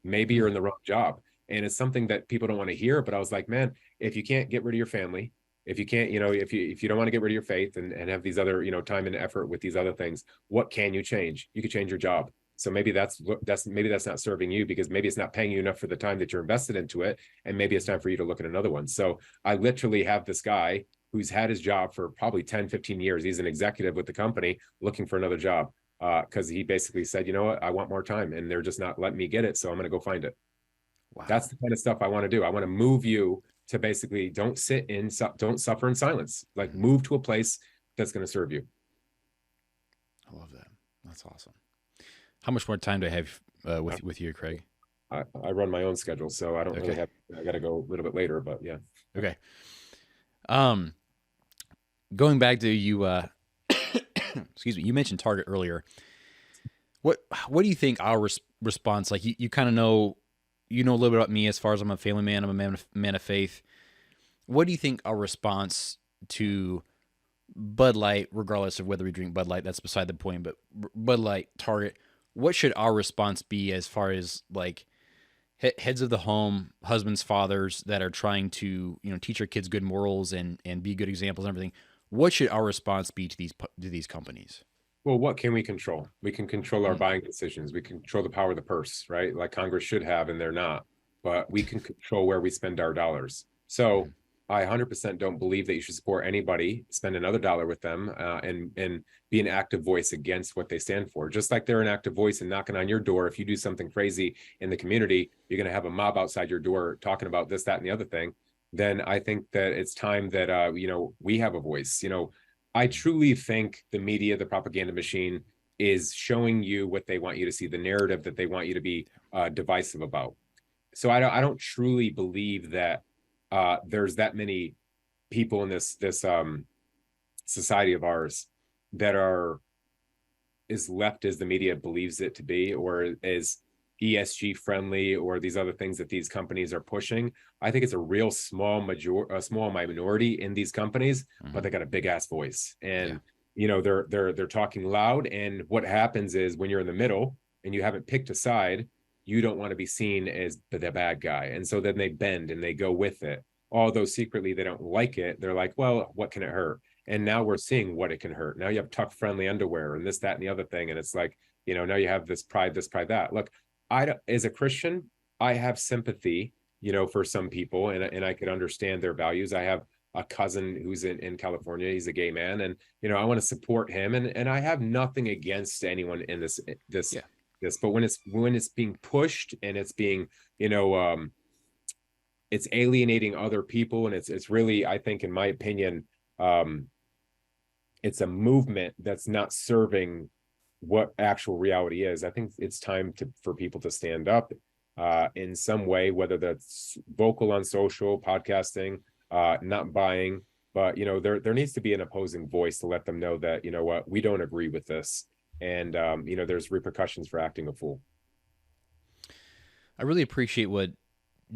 Maybe you're in the wrong job. And it's something that people don't want to hear. But I was like, man, if you can't get rid of your family, if you can't, if you don't want to get rid of your faith and have these other, time and effort with these other things, what can you change? You could change your job. So maybe that's not serving you, because maybe it's not paying you enough for the time that you're invested into it. And maybe it's time for you to look at another one. So I literally have this guy who's had his job for probably 10, 15 years. He's an executive with the company looking for another job because he basically said, you know what, I want more time and they're just not letting me get it. So I'm going to go find it. Wow. That's the kind of stuff I want to do. I want to move you to basically don't suffer in silence, like move to a place that's going to serve you. I love that. That's awesome. How much more time do I have with you, Craig? I run my own schedule, so I don't really have, I got to go a little bit later, but yeah. Okay. Going back to you, excuse me, you mentioned Target earlier. What do you think our response, like you kind of know, a little bit about me as far as I'm a family man, I'm a man of faith. What do you think our response to Bud Light, regardless of whether we drink Bud Light, that's beside the point, but Bud Light, Target, what should our response be as far as like heads of the home, husbands, fathers that are trying to, teach our kids good morals and be good examples and everything? What should our response be to these companies? Well, what can we control? We can control our buying decisions. We can control the power of the purse, right? Like Congress should have, and they're not. But we can control where we spend our dollars. So I 100% don't believe that you should support anybody, spend another dollar with them, and be an active voice against what they stand for. Just like they're an active voice and knocking on your door. If you do something crazy in the community, you're going to have a mob outside your door talking about this, that, and the other thing. Then I think that it's time that, we have a voice. I truly think the media, the propaganda machine, is showing you what they want you to see, the narrative that they want you to be divisive about. So I don't truly believe that there's that many people in this society of ours that are as left as the media believes it to be, or as ESG friendly, or these other things that these companies are pushing. I think it's a real small minority in these companies, but they got a big ass voice, and they're talking loud. And what happens is when you're in the middle and you haven't picked a side, you don't want to be seen as the bad guy. And so then they bend and they go with it. Although secretly they don't like it. They're like, well, what can it hurt? And now we're seeing what it can hurt. Now you have tuck friendly underwear and this, that, and the other thing. And it's like, now you have this pride, that. Look, as a Christian, I have sympathy, for some people, and I could understand their values. I have a cousin who's in California. He's a gay man, and I want to support him, and I have nothing against anyone in this. Yeah. But when it's being pushed and it's being, it's alienating other people, and it's really, I think, in my opinion, it's a movement that's not serving what actual reality is. I think it's time for people to stand up in some way, whether that's vocal on social, podcasting, not buying, but there needs to be an opposing voice to let them know that, what, we don't agree with this, and there's repercussions for acting a fool. I really appreciate what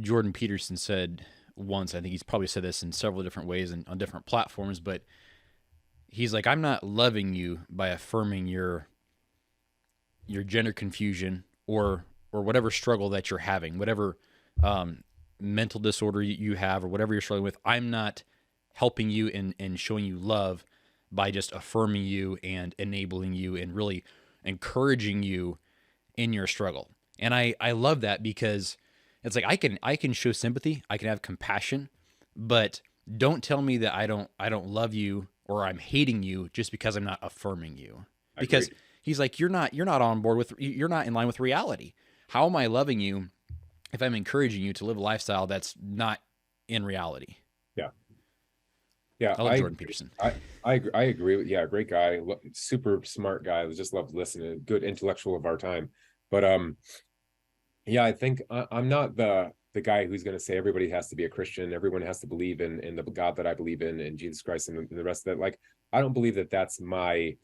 Jordan Peterson said once. I think he's probably said this in several different ways and on different platforms, but he's like, I'm not loving you by affirming your gender confusion or whatever struggle that you're having, whatever mental disorder you have or whatever you're struggling with. I'm not helping you and showing you love by just affirming you and enabling you and really encouraging you in your struggle. And I love that, because it's like I can show sympathy, I can have compassion, but don't tell me that I don't love you or I'm hating you just because I'm not affirming you. Because he's like, you're not on board with, you're not in line with reality. How am I loving you if I'm encouraging you to live a lifestyle that's not in reality? Yeah, I love Jordan Peterson. I agree with, great guy, super smart guy. I just love listening, good intellectual of our time. But I think I'm not the guy who's going to say everybody has to be a Christian, everyone has to believe in the God that I believe in Jesus Christ, and the rest of that. Like, I don't believe that that's my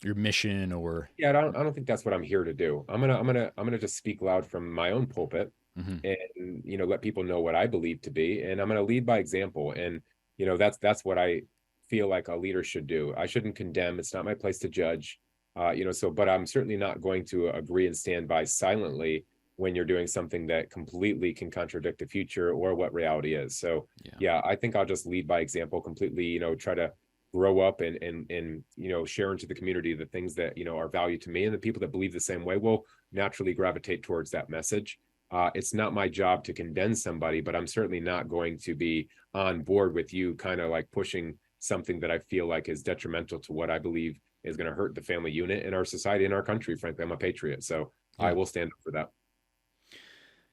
your mission, or I don't think that's what I'm here to do. I'm gonna just speak loud from my own pulpit, and let people know what I believe to be, and I'm gonna lead by example. And that's what I feel like a leader should do. I shouldn't condemn. It's not my place to judge. But I'm certainly not going to agree and stand by silently when you're doing something that completely can contradict the future or what reality is. So I think I'll just lead by example completely, try to grow up and share into the community the things that, are valued to me, and the people that believe the same way will naturally gravitate towards that message. It's not my job to condemn somebody, but I'm certainly not going to be on board with you kind of like pushing something that I feel like is detrimental to what I believe is going to hurt the family unit in our society, in our country. Frankly, I'm a patriot, so I will stand up for that.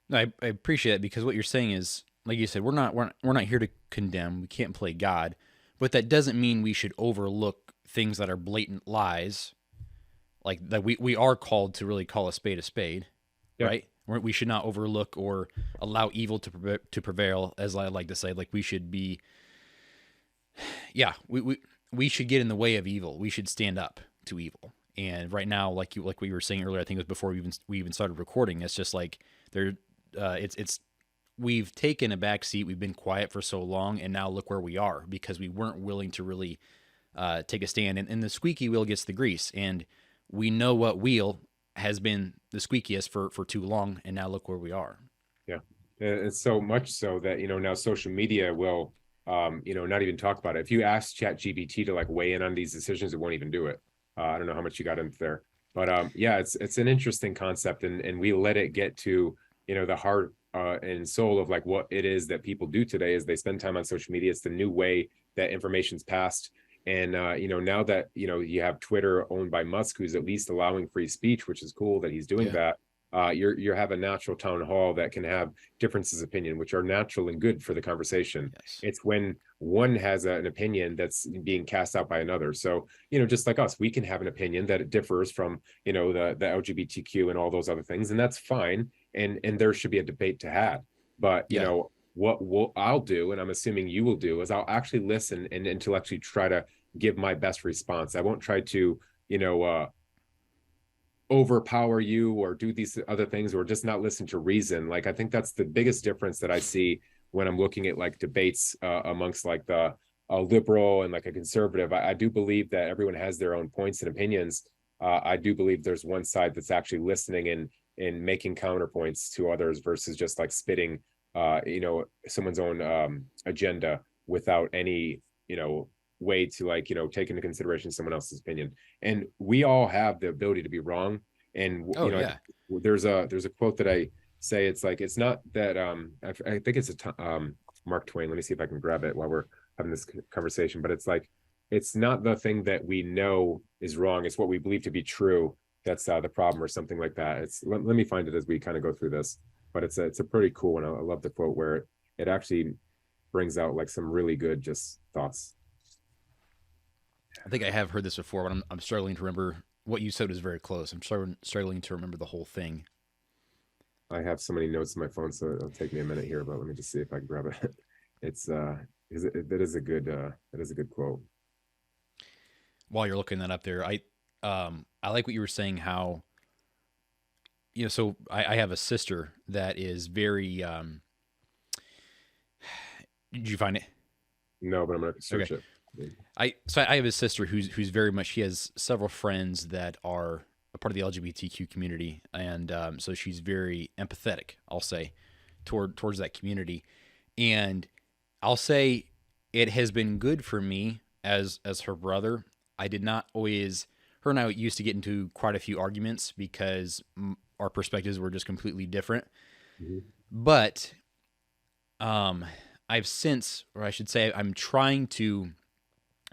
No, I appreciate it, because what you're saying is, like you said, we're not here to condemn. We can't play God, but that doesn't mean we should overlook things that are blatant lies. Like that, we are called to really call a spade, right? We should not overlook or allow evil to prevail, as I like to say. Like, we should be, we should get in the way of evil. We should stand up to evil. And right now, like we were saying earlier, I think it was before we even started recording, it's just like we've taken a back seat. We've been quiet for so long, and now look where we are, because we weren't willing to really take a stand. And the squeaky wheel gets the grease, and we know what wheel has been the squeakiest for too long, and now look where we are. Yeah, it's so much so that now social media will not even talk about it. If you ask ChatGPT to like weigh in on these decisions, it won't even do it. I don't know how much you got into there, but it's an interesting concept, and we let it get to the heart and soul of like what it is that people do today is they spend time on social media. It's the new way that information's passed. And now that you have Twitter owned by Musk, who's at least allowing free speech, which is cool that he's doing that. You have a natural town hall that can have differences of opinion, which are natural and good for the conversation. Yes. It's when one has an opinion that's being cast out by another. So, just like us, we can have an opinion that it differs from, the LGBTQ and all those other things, and that's fine. And there should be a debate to have. But, what I'll do, and I'm assuming you will do, is I'll actually listen and intellectually try to give my best response. I won't try to, overpower you or do these other things, or just not listen to reason. Like, I think that's the biggest difference that I see when I'm looking at like debates amongst like a liberal and like a conservative. I do believe that everyone has their own points and opinions, I do believe there's one side that's actually listening and making counterpoints to others versus just like spitting, someone's own agenda without any, way to like, take into consideration someone else's opinion. And we all have the ability to be wrong. And, Oh yeah. there's a quote that I say, it's like, it's not that, I think it's Mark Twain. Let me see if I can grab it while we're having this conversation, but it's like, it's not the thing that we know is wrong. It's what we believe to be true. That's the problem or something like that. Let me find it as we kind of go through this, but it's a pretty cool one. I love the quote where it actually brings out like some really good just thoughts. I think I have heard this before, but I'm struggling to remember. What you said was very close. I'm struggling to remember the whole thing. I have so many notes in my phone, so it'll take me a minute here, but let me just see if I can grab it. It's that is a good quote. While you're looking that up there, I like what you were saying. How so I have a sister that is very. Did you find it? No, but I'm gonna search Okay. it. I have a sister who's very much. She has several friends that are a part of the LGBTQ community, and so she's very empathetic, I'll say, towards that community, and I'll say it has been good for me as her brother. I did not always. Her and I used to get into quite a few arguments because our perspectives were just completely different. Mm-hmm. But I've since, or I should say, I'm trying to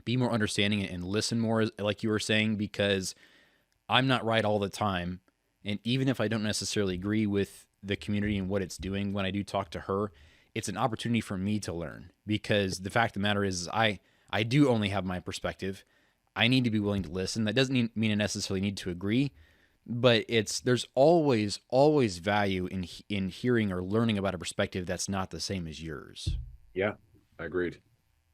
be more understanding and listen more, like you were saying, because I'm not right all the time. And even if I don't necessarily agree with the community and what it's doing, when I do talk to her, it's an opportunity for me to learn. Because the fact of the matter is I do only have my perspective. I need to be willing to listen. That doesn't mean I necessarily need to agree, but there's always value in hearing or learning about a perspective that's not the same as yours. Yeah, I agreed.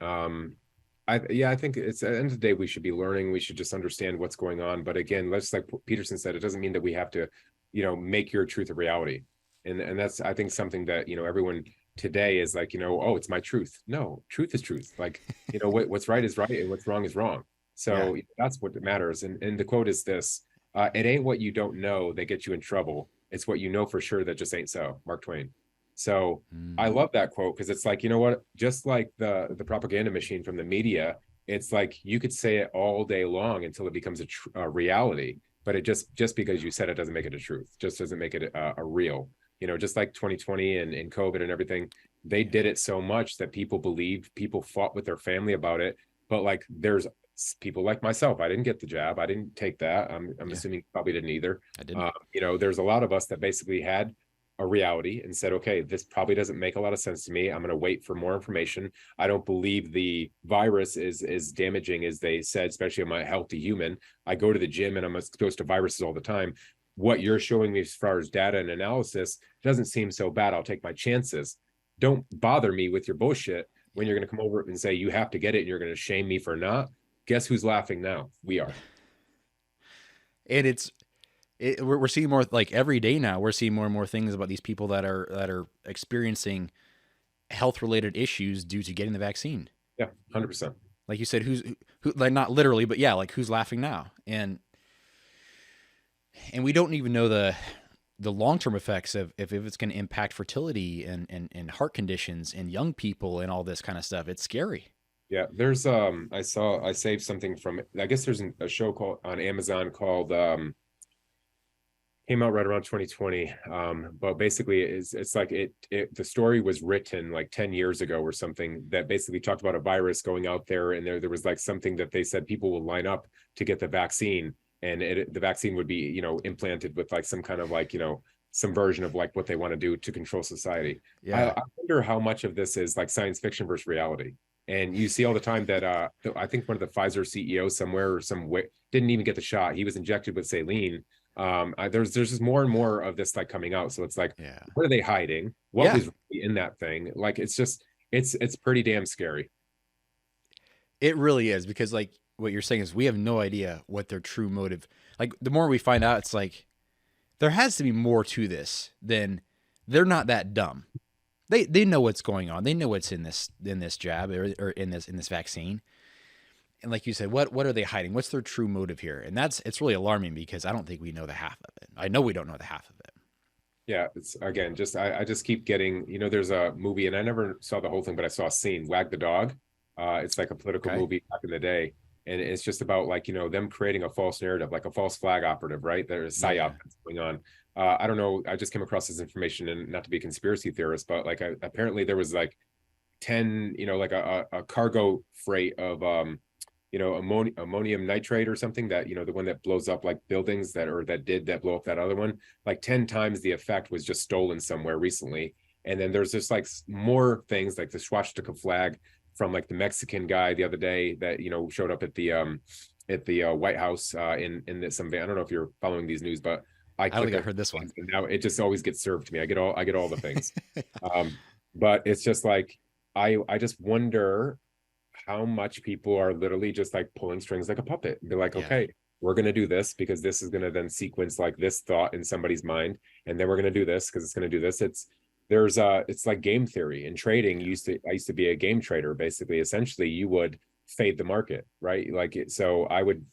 I think it's at the end of the day, we should be learning. We should just understand what's going on. But again, let's like Peterson said, it doesn't mean that we have to, make your truth a reality. And that's, I think, something that, everyone today is like, oh, it's my truth. No, truth is truth. Like, what's right is right and what's wrong is wrong. So that's what matters. And the quote is this, it ain't what you don't know that gets you in trouble. It's what you know for sure that just ain't so. Mark Twain. So I love that quote because it's like, you know what, just like the propaganda machine from the media, it's like you could say it all day long until it becomes a reality. But it just because you said it doesn't make it a truth, just doesn't make it a real, just like 2020 and COVID and everything, they did it so much that people believed, people fought with their family about it. But like there's people like myself, I didn't get the jab, I didn't take that. I'm assuming you probably didn't either. I didn't. There's a lot of us that basically had a reality and said, okay, this probably doesn't make a lot of sense to me. I'm going to wait for more information. I don't believe the virus is damaging as they said, especially on my healthy human. I go to the gym and I'm exposed to viruses all the time. What you're showing me as far as data and analysis doesn't seem so bad. I'll take my chances. Don't bother me with your bullshit when you're going to come over and say you have to get it and you're going to shame me for not. Guess who's laughing now? We are. And we're seeing more, like every day now. We're seeing more and more things about these people that are experiencing health related issues due to getting the vaccine. Yeah, 100%. Like you said, who like not literally, but yeah, like who's laughing now? And we don't even know the long term effects of if it's going to impact fertility and heart conditions in young people and all this kind of stuff. It's scary. Yeah, there's I saved something from, I guess there's a show called on Amazon called came out right around 2020, but basically it's like the story was written like 10 years ago or something that basically talked about a virus going out there, and there was like something that they said people will line up to get the vaccine, and the vaccine would be implanted with like some kind of like some version of like what they want to do to control society. Yeah. I wonder how much of this is like science fiction versus reality. And you see all the time that I think one of the Pfizer CEOs somewhere or some way didn't even get the shot. He was injected with saline. There's just more and more of this like coming out. So it's like, what are they hiding? What was really in that thing? Like, it's just, it's pretty damn scary. It really is, because like what you're saying is we have no idea what their true motive. Like the more we find out, it's like there has to be more to this than they're not that dumb. They know what's going on. They know what's in this jab or in this vaccine. And like you said, what are they hiding? What's their true motive here? And it's really alarming because I don't think we know the half of it. I know we don't know the half of it. Yeah, it's again, just I just keep getting, there's a movie and I never saw the whole thing, but I saw a scene, Wag the Dog. It's like a political Okay. movie back in the day. And it's just about like, them creating a false narrative, like a false flag operative, right? There's a Yeah. psyop that's going on. I don't know. I just came across this information, and not to be a conspiracy theorist, but like apparently there was like 10, like a cargo freight of ammonium nitrate or something that, the one that blows up like buildings that blow up that other one, like 10 times the effect was just stolen somewhere recently. And then there's just like more things like the swastika flag from like the Mexican guy the other day that, showed up at the White House in some, I don't know if you're following these news, but I I don't click think I on heard this one. and now it just always gets served to me. I get all the things. But it's just like I just wonder how much people are literally just like pulling strings like a puppet and be like, Yeah. okay, we're going to do this because this is going to then sequence like this thought in somebody's mind. And then we're going to do this because it's going to do this. It's like game theory in trading. I used to be a game trader. Basically, essentially you would fade the market, right? So I would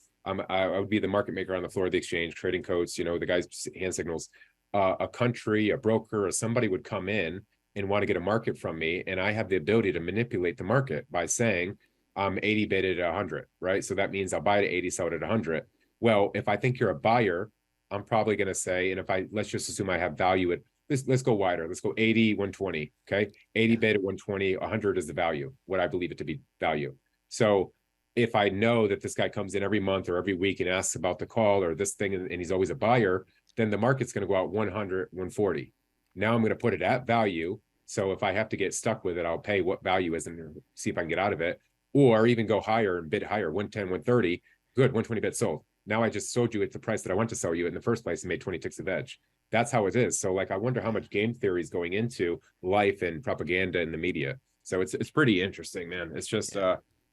be the market maker on the floor of the exchange, trading codes, the guys hand signals, a country, a broker, or somebody would come in and want to get a market from me. And I have the ability to manipulate the market by saying, I'm 80 bid at 100, right? So that means I'll buy it at 80, sell it at 100. Well, if I think you're a buyer, I'm probably going to say, and let's just assume I have value at, let's go wider. Let's go 80, 120, okay? 80 bid at 120, 100 is the value, what I believe it to be value. So if I know that this guy comes in every month or every week and asks about the call or this thing, and he's always a buyer, then the market's going to go out 100, 140. Now I'm going to put it at value. So if I have to get stuck with it, I'll pay what value is and see if I can get out of it, or even go higher and bid higher, 110, 130. Good, 120 bid sold. Now I just sold you at the price that I want to sell you in the first place and made 20 ticks of edge. That's how it is. So like, I wonder how much game theory is going into life and propaganda in the media. So it's pretty interesting, man. It's just,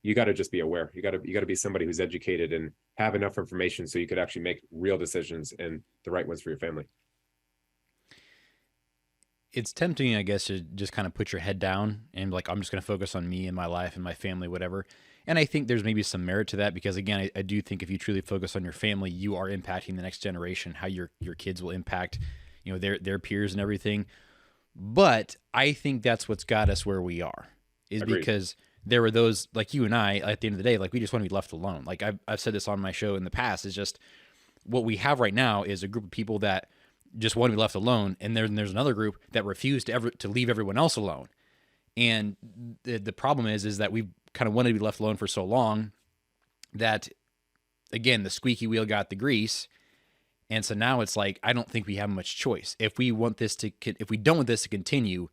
you got to just be aware. You got to be somebody who's educated and have enough information so you could actually make real decisions and the right ones for your family. It's tempting, I guess, to just kind of put your head down and like, I'm just going to focus on me and my life and my family, whatever. And I think there's maybe some merit to that because, again, I do think if you truly focus on your family, you are impacting the next generation, how your kids will impact, their peers and everything. But I think that's what's got us where we are, is Agreed. because there were those like you and I at the end of the day, like we just want to be left alone. Like I've said this on my show in the past, is just what we have right now is a group of people that just want to be left alone, and there's another group that refuse to leave everyone else alone. And the problem is that we've kind of wanted to be left alone for so long that, again, the squeaky wheel got the grease. And so now it's like, I don't think we have much choice. If we don't want this to continue,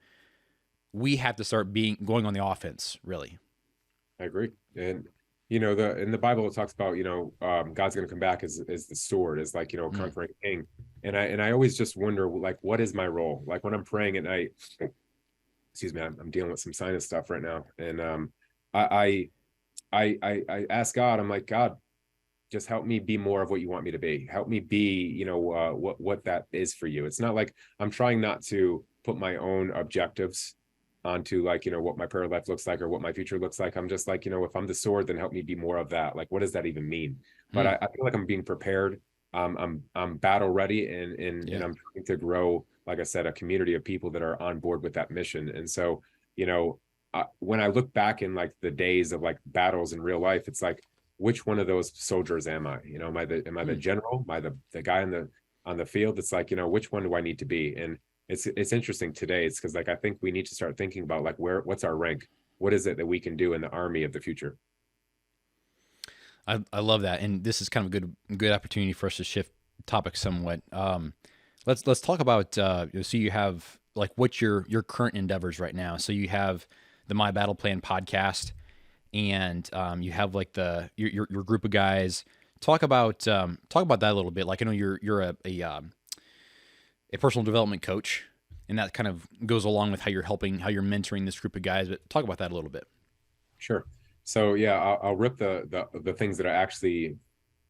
we have to start going on the offense, really. I agree. And in the Bible it talks about, God's going to come back as the sword, as like, conquering king. And I always just wonder, like, what is my role? Like when I'm praying at night, excuse me, I'm dealing with some sinus stuff right now. And I ask God, I'm like, God, just help me be more of what you want me to be. Help me be, what that is for you. It's not like I'm trying not to put my own objectives onto like, what my prayer life looks like or what my future looks like. I'm just like, if I'm the sword, then help me be more of that. Like, what does that even mean? But I feel like I'm being prepared. I'm battle ready and I'm trying to grow, like I said, a community of people that are on board with that mission. And so, when I look back in like the days of like battles in real life, it's like, which one of those soldiers am I? Am I the general? Am I the guy on the field? It's like, which one do I need to be? And it's interesting today. It's because like I think we need to start thinking about like what's our rank? What is it that we can do in the army of the future? I love that, and this is kind of a good opportunity for us to shift topics somewhat. Let's talk about so you have like what's your current endeavors right now. So you have the My Battle Plan podcast, and you have like your group of guys. Talk about that a little bit. Like I know you're a personal development coach, and that kind of goes along with how you're mentoring this group of guys. But talk about that a little bit. Sure. So yeah, I'll rip the things that I actually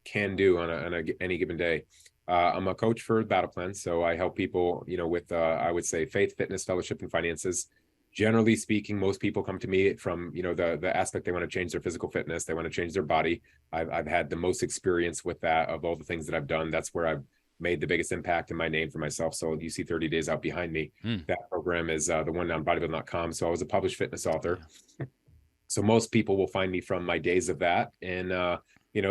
can do on any given day. I'm a coach for Battle Plan, so I help people, with I would say faith, fitness, fellowship, and finances. generally speaking, most people come to me from, the aspect they want to change their physical fitness, they want to change their body. I've had the most experience with that of all the things that I've done. That's where I've made the biggest impact in my name for myself. So you see 30 Days Out behind me. That program is the one on bodybuilding.com. So I was a published fitness author. So most people will find me from my days of that. And,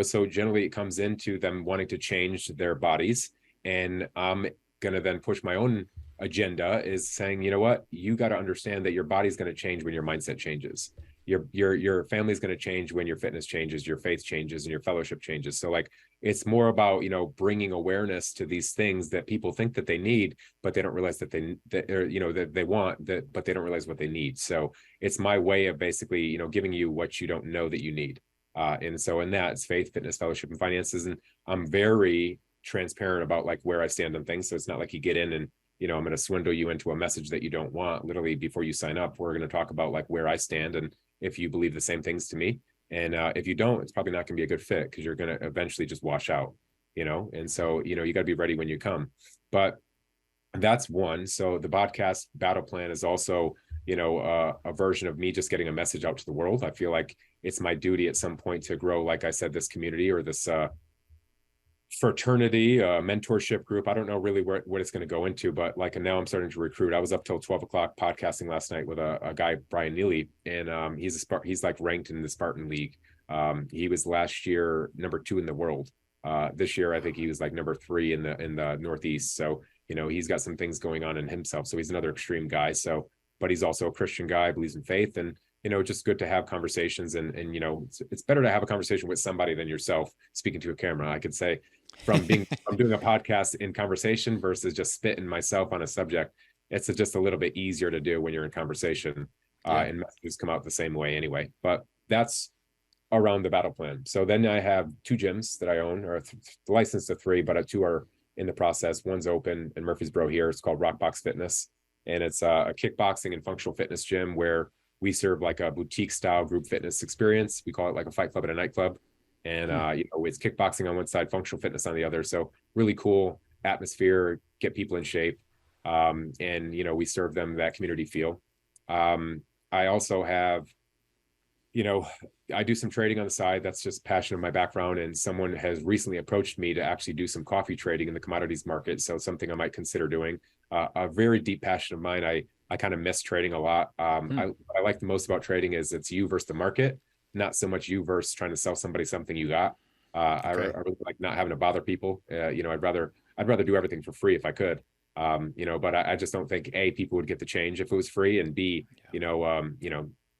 so generally it comes into them wanting to change their bodies. And I'm going to then push my own agenda, is saying, you know what, you got to understand that your body's going to change when your mindset changes. Your family's going to change when your fitness changes, your faith changes, and your fellowship changes. So like, it's more about, bringing awareness to these things that people think that they need, but they don't realize that they want that, but they don't realize what they need. So it's my way of basically, giving you what you don't know that you need. And so in that, it's faith, fitness, fellowship, and finances. And I'm very transparent about like where I stand on things. So it's not like you get in and, I'm going to swindle you into a message that you don't want. Literally, before you sign up, we're going to talk about like where I stand and if you believe the same things to me. And if you don't, it's probably not going to be a good fit, because you're going to eventually just wash out, and so, you got to be ready when you come. But that's one. So the podcast battle plan is also, a version of me just getting a message out to the world. I feel like it's my duty at some point to grow, like I said, this community or this fraternity, mentorship group. I don't know really what it's going to go into, but like, and now I'm starting to recruit. I was up till 12 o'clock podcasting last night with a guy, Brian Neely, and he's like ranked in the Spartan League. He was last year number 2 in the world. This year, I think he was like number 3 in the Northeast. So, he's got some things going on in himself. So he's another extreme guy. So, but he's also a Christian guy, believes in faith, and just good to have conversations. And it's better to have a conversation with somebody than yourself speaking to a camera. I could say from doing a podcast in conversation versus just spitting myself on a subject, it's just a little bit easier to do when you're in conversation. And messages come out the same way anyway. But that's around the battle plan. So then I have 2 gyms that I own, or licensed to 3, but 2 are in the process. One's open in Murfreesboro here. It's called Rockbox Fitness. And it's a kickboxing and functional fitness gym where we serve like a boutique style group fitness experience. We call it like a fight club at a nightclub. And, it's kickboxing on one side, functional fitness on the other. So really cool atmosphere, get people in shape. And, we serve them that community feel. I also have, I do some trading on the side. That's just passion of my background. And someone has recently approached me to actually do some coffee trading in the commodities market. So something I might consider doing. A very deep passion of mine. I kind of miss trading a lot. What I like the most about trading is it's you versus the market, not so much you versus trying to sell somebody something you got. I really like not having to bother people. I'd rather do everything for free if I could. But I just don't think people would get the change if it was free, and B,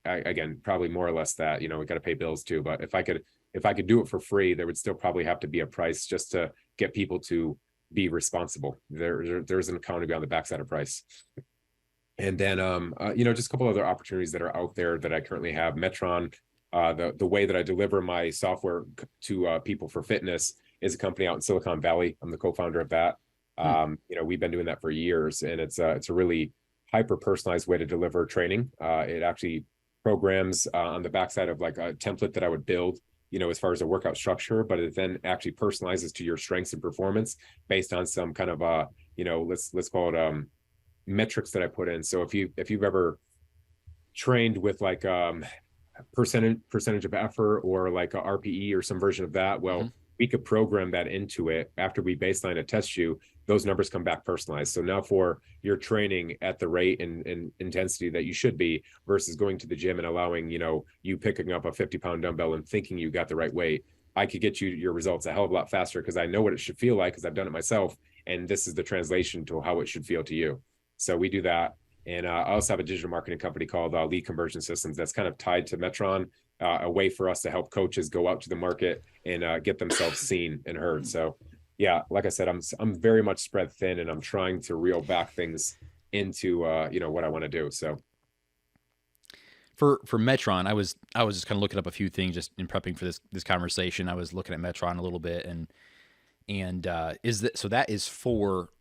again, probably more or less that, we got to pay bills too. But if I could do it for free, there would still probably have to be a price just to get people to be responsible. There's an accountability on the backside of price. And then, just a couple other opportunities that are out there that I currently have. Metron, the way that I deliver my software to people for fitness is a company out in Silicon Valley. I'm the co-founder of that. We've been doing that for years, and it's a really hyper personalized way to deliver training. It actually programs on the backside of like a template that I would build, as far as a workout structure, but it then actually personalizes to your strengths and performance based on some kind of let's call it metrics that I put in. So if you've ever trained with like percentage of effort or like a RPE or some version of that, well, we could program that into it. After we baseline a test you, those numbers come back personalized. So now for your training at the rate and intensity that you should be versus going to the gym and allowing, you picking up a 50-pound dumbbell and thinking you got the right weight, I could get you your results a hell of a lot faster because I know what it should feel like because I've done it myself. And this is the translation to how it should feel to you. So we do that. And I also have a digital marketing company called Lead Conversion Systems that's kind of tied to Metron, a way for us to help coaches go out to the market and get themselves seen and heard. So yeah, like I said, I'm very much spread thin, and I'm trying to reel back things into what I want to do. So for Metron, I was just kind of looking up a few things just in prepping for this conversation. I was looking at Metron a little bit, and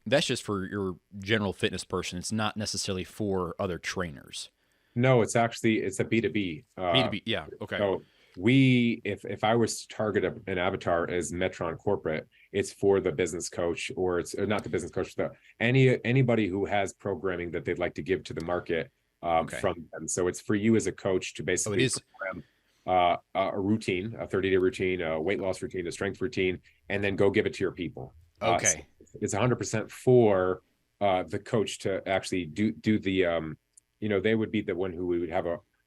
that's just for your general fitness person. It's not necessarily for other trainers. No, it's a B2B. B2B, yeah, okay. So if I was to target an avatar as Metron corporate, it's for the business coach, or not the business coach, anybody who has programming that they'd like to give to the market. Okay. from them. So it's for you as a coach to Oh, it basically is. program a routine, a 30-day routine, a weight loss routine, a strength routine, and then go give it to your people. So Okay. it's 100% for the coach to actually do the they would be the one who we would have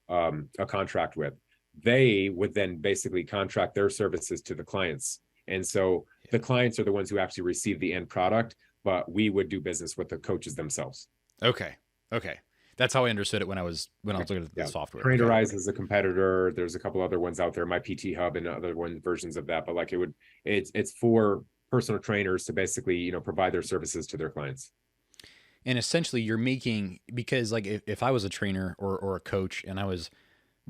a contract with. They would then basically contract their services to the clients. And so the clients are the ones who actually receive the end product, but we would do business with the coaches themselves. Okay. Okay. That's how I understood it when I was looking at the Yeah. software. Okay. Trainerize is a competitor. There's a couple other ones out there, my PT Hub and other versions of that. But like it's for personal trainers to basically, provide their services to their clients. And essentially you're making, because like if I was a trainer or a coach and I was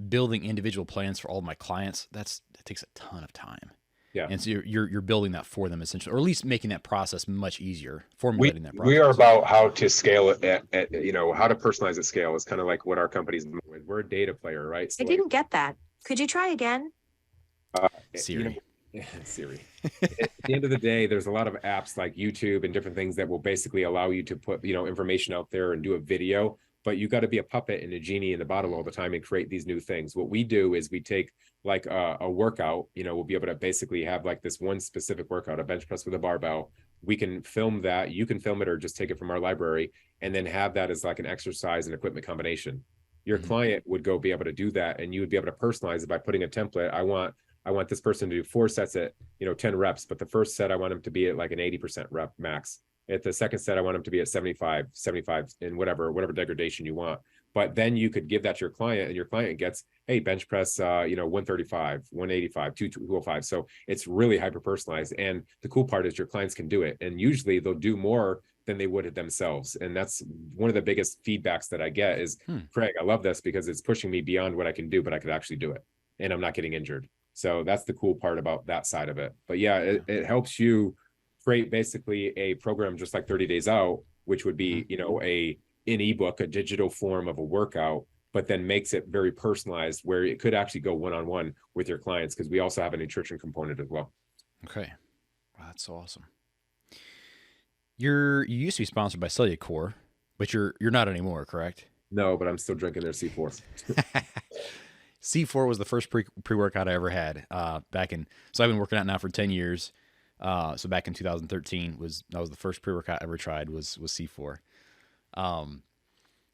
building individual plans for all of my clients, that takes a ton of time. Yeah. And so you're building that for them essentially, or at least making that process much easier, We formulating that process. we are about how to scale it how to personalize at scale is kind of like what our company's with. We're a data player, right? So I didn't get that. Could you try again? Siri. Siri. At the end of the day, there's a lot of apps like YouTube and different things that will basically allow you to put, information out there and do a video, but you got to be a puppet and a genie in the bottle all the time and create these new things. What we do is we take like a workout, we'll be able to basically have like this one specific workout, a bench press with a barbell. We can film that. You can film it or just take it from our library and then have that as like an exercise and equipment combination. Your client would go be able to do that, and you would be able to personalize it by putting a template. I want this person to do 4 sets at 10 reps, but the first set I want them to be at like an 80% rep max. At the second set I want them to be at 75 in whatever degradation you want. But then you could give that to your client, and your client gets, hey, bench press 135, 185, 205. So it's really hyper personalized, and the cool part is your clients can do it, and usually they'll do more than they would themselves. And that's one of the biggest feedbacks that I get is, Craig, I love this because it's pushing me beyond what I can do, but I could actually do it and I'm not getting injured. So that's the cool part about that side of it. But yeah, it helps you create basically a program just like 30 Days Out, which would be, an ebook, a digital form of a workout, but then makes it very personalized where it could actually go one-on-one with your clients, because we also have a nutrition component as well. Okay. Wow, that's so awesome. You used to be sponsored by Cellucor, but you're not anymore, correct? No, but I'm still drinking their C4. C4 was the first pre-workout I ever had back in. So I've been working out now for 10 years. So back in 2013 that was the first pre-workout I ever tried was C4.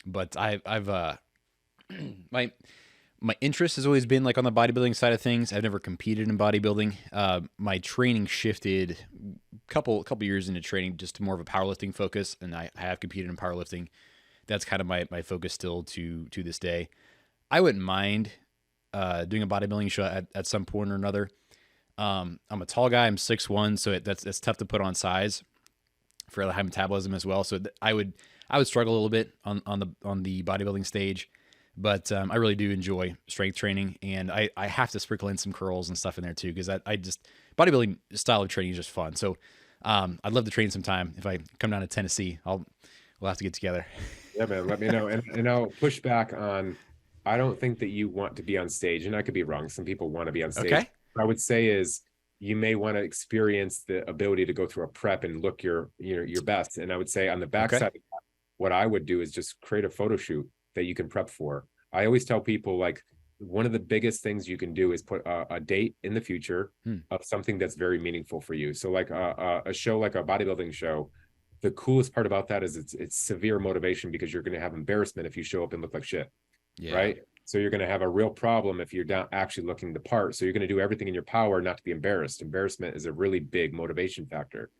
But I've my interest has always been like on the bodybuilding side of things. I've never competed in bodybuilding. My training shifted couple years into training just to more of a powerlifting focus, and I have competed in powerlifting. That's kind of my focus still to this day. I wouldn't mind doing a bodybuilding show at some point or another. I'm a tall guy. I'm 6'1", so that's tough to put on size for the high metabolism as well. So I would struggle a little bit on the bodybuilding stage, but I really do enjoy strength training, and I have to sprinkle in some curls and stuff in there too, because I just bodybuilding style of training is just fun. So I'd love to train sometime. If I come down to Tennessee, we'll have to get together. Yeah, man, let me know. And I'll push back on, I don't think that you want to be on stage, and I could be wrong. Some people want to be on stage. Okay. What I would say is you may want to experience the ability to go through a prep and look your best. And I would say on the backside, okay, what I would do is just create a photo shoot that you can prep for. I always tell people, like, one of the biggest things you can do is put a date in the future of something that's very meaningful for you. So like a show, like a bodybuilding show, the coolest part about that is it's severe motivation, because you're going to have embarrassment if you show up and look like shit. Yeah. Right. So you're going to have a real problem if you're not actually looking the part. So you're going to do everything in your power not to be embarrassed. Embarrassment is a really big motivation factor.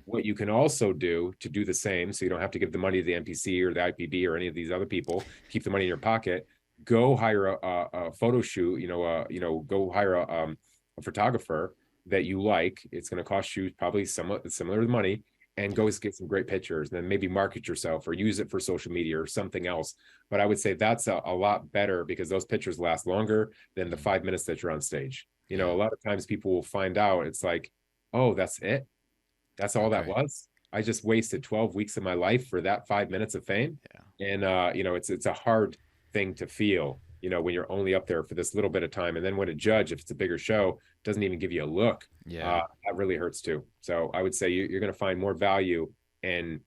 What you can also do to do the same, so you don't have to give the money to the NPC or the IPB or any of these other people, keep the money in your pocket, go hire a photo shoot, go hire a photographer that you like. It's going to cost you probably somewhat similar to money, and go get some great pictures, and then maybe market yourself or use it for social media or something else. But I would say that's a lot better, because those pictures last longer than the 5 minutes that you're on stage. A lot of times people will find out, it's like, oh, that's it. That's all that was. I just wasted 12 weeks of my life for that 5 minutes of fame. Yeah. And, it's a hard thing to feel, when you're only up there for this little bit of time. And then when a judge, if it's a bigger show, doesn't even give you a look, that really hurts too. So I would say you're going to find more value in,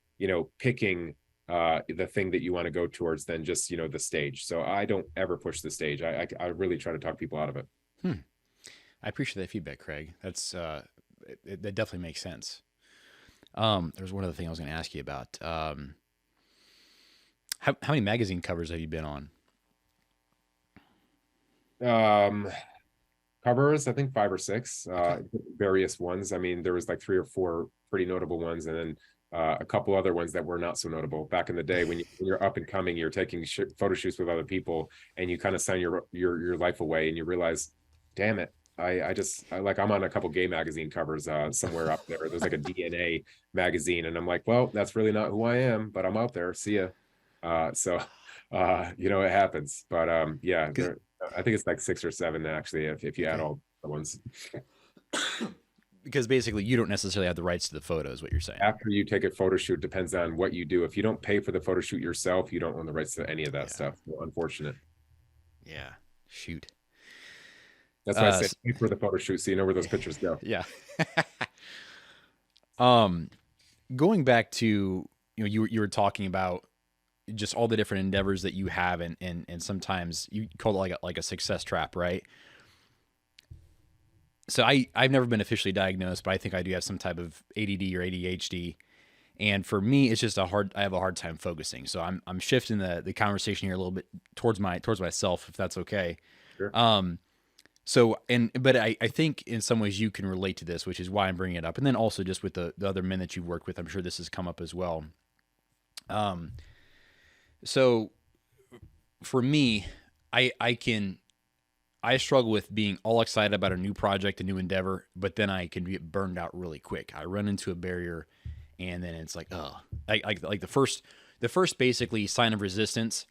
picking the thing that you want to go towards than just, the stage. So I don't ever push the stage. I really try to talk people out of it. I appreciate that feedback, Craig. That's that definitely makes sense. There's one other thing I was going to ask you about. How many magazine covers have you been on? Covers, I think 5 or 6, various ones. I mean, there was like 3 or 4 pretty notable ones, and then a couple other ones that were not so notable. Back in the day, when you're up and coming, you're taking photo shoots with other people, and you kind of sign your life away, and you realize, damn it, I'm on a couple gay magazine covers somewhere up there. There's like a DNA magazine, and I'm like, well, that's really not who I am, but I'm out there. See ya. It happens. But yeah, I think it's like 6 or 7 actually, if you add all the ones. Because basically you don't necessarily have the rights to the photos, what you're saying. After you take a photo shoot, depends on what you do. If you don't pay for the photo shoot yourself, you don't own the rights to any of that stuff. Well, unfortunate. Yeah. Shoot. That's why I say pay for the photo shoot so you know where those pictures go. Yeah. Going back to, you were talking about just all the different endeavors that you have, and sometimes you call it like a success trap, right? So I've never been officially diagnosed, but I think I do have some type of ADD or ADHD. And for me, it's just I have a hard time focusing. So I'm shifting the conversation here a little bit towards myself, if that's okay. Sure. But I think in some ways you can relate to this, which is why I'm bringing it up. And then also just with the other men that you've worked with, I'm sure this has come up as well. So for me, I struggle with being all excited about a new project, a new endeavor, but then I can get burned out really quick. I run into a barrier, and then it's like, like the first basically sign of resistance,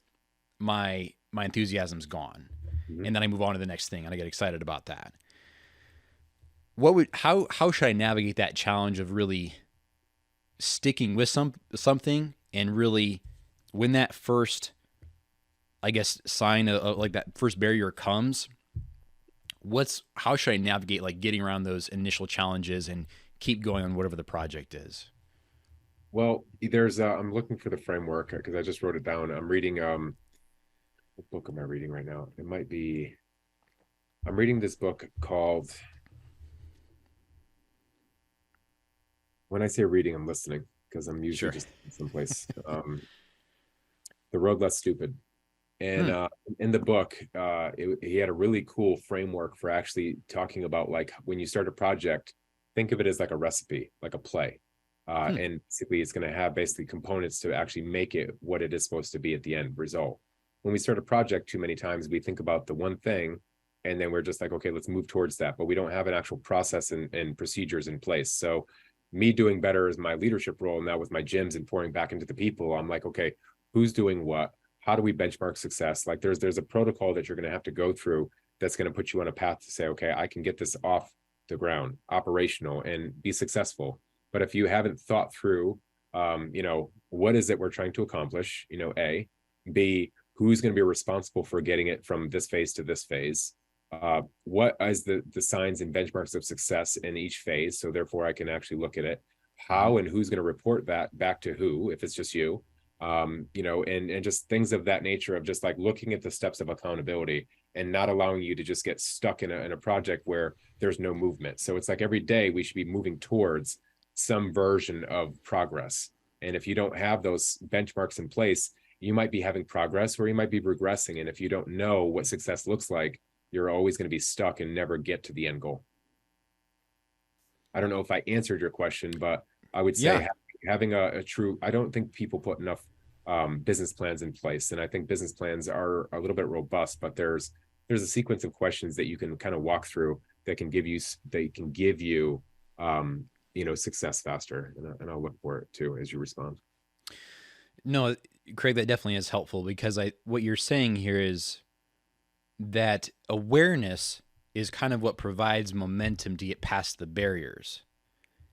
my enthusiasm's gone. Mm-hmm. And then I move on to the next thing and I get excited about that. How should I navigate that challenge of really sticking with something and really, when that first, I guess, sign of like that first barrier comes, how should I navigate like getting around those initial challenges and keep going on whatever the project is? Well, I'm looking for the framework because I just wrote it down. I'm reading, what book am I reading right now? I'm reading this book called, when I say reading, I'm listening because I'm usually just someplace. The Road Less Stupid. And in the book, he had a really cool framework for actually talking about, like, when you start a project, think of it as like a recipe, like a play. And basically it's going to have basically components to actually make it what it is supposed to be at the end result. When we start a project, too many times we think about the one thing and then we're just like, okay, let's move towards that. But we don't have an actual process and procedures in place. So me doing better as my leadership role now with my gyms and pouring back into the people, I'm like, okay, who's doing what? How do we benchmark success? Like there's a protocol that you're going to have to go through that's going to put you on a path to say, okay, I can get this off the ground, operational, and be successful. But if you haven't thought through, what is it we're trying to accomplish? A, B, who's going to be responsible for getting it from this phase to this phase? What is the signs and benchmarks of success in each phase? So therefore I can actually look at it. How and who's going to report that back to who, if it's just you, and just things of that nature, of just like looking at the steps of accountability and not allowing you to just get stuck in a project where there's no movement. So it's like every day we should be moving towards some version of progress. And if you don't have those benchmarks in place, you might be having progress or you might be regressing. And if you don't know what success looks like, you're always going to be stuck and never get to the end goal. I don't know if I answered your question, but I would say having a true, I don't think people put enough business plans in place. And I think business plans are a little bit robust, but there's a sequence of questions that you can kind of walk through that can give you success faster. And I'll look for it too as you respond. No, Craig, that definitely is helpful, because what you're saying here is that awareness is kind of what provides momentum to get past the barriers.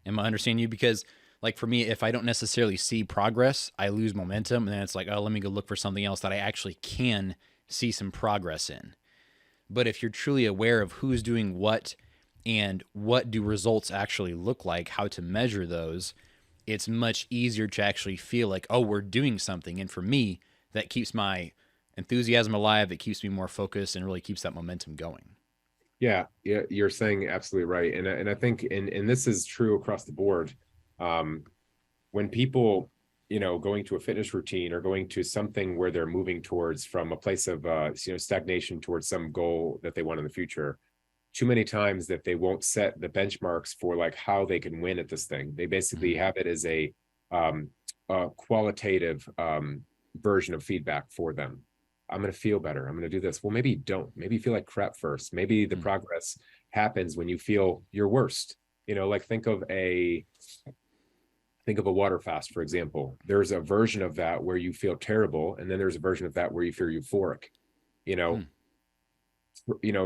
Am I understanding you? Because like for me, if I don't necessarily see progress, I lose momentum, and then it's like, oh, let me go look for something else that I actually can see some progress in. But if you're truly aware of who's doing what and what do results actually look like, how to measure those, it's much easier to actually feel like, oh, we're doing something. And for me, that keeps my enthusiasm alive. It keeps me more focused and really keeps that momentum going. Yeah, you're saying absolutely right. And I think, and this is true across the board. When people, going to a fitness routine or going to something where they're moving towards from a place of, stagnation towards some goal that they want in the future, too many times that they won't set the benchmarks for like how they can win at this thing. They basically have it as a qualitative version of feedback for them. I'm going to feel better. I'm going to do this. Well, maybe you don't. Maybe you feel like crap first. Maybe the progress happens when you feel your worst. Like think of a water fast, for example. There's a version of that where you feel terrible, and then there's a version of that where you feel euphoric.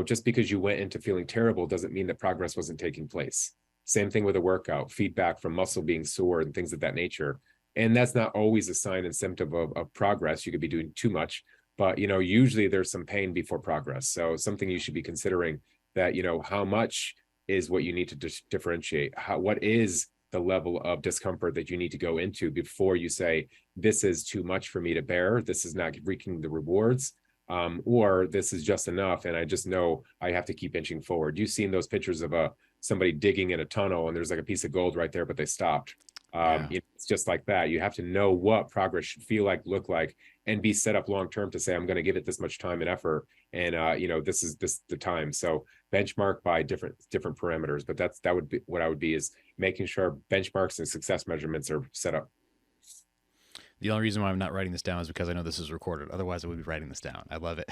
Just because you went into feeling terrible doesn't mean that progress wasn't taking place. Same thing with a workout, feedback from muscle being sore and things of that nature. And that's not always a sign and symptom of progress. You could be doing too much, but usually there's some pain before progress. So something you should be considering that, how much is what you need to differentiate. What is the level of discomfort that you need to go into before you say, this is too much for me to bear. This is not reaping the rewards. Or this is just enough, and I just know I have to keep inching forward. You've seen those pictures of somebody digging in a tunnel, and there's like a piece of gold right there, but they stopped. It's just like that. You have to know what progress should feel like, look like, and be set up long term to say, I'm going to give it this much time and effort, and this is the time. So benchmark by different parameters, but that would be what I would be, is making sure benchmarks and success measurements are set up. The only reason why I'm not writing this down is because I know this is recorded. Otherwise, I would be writing this down. I love it.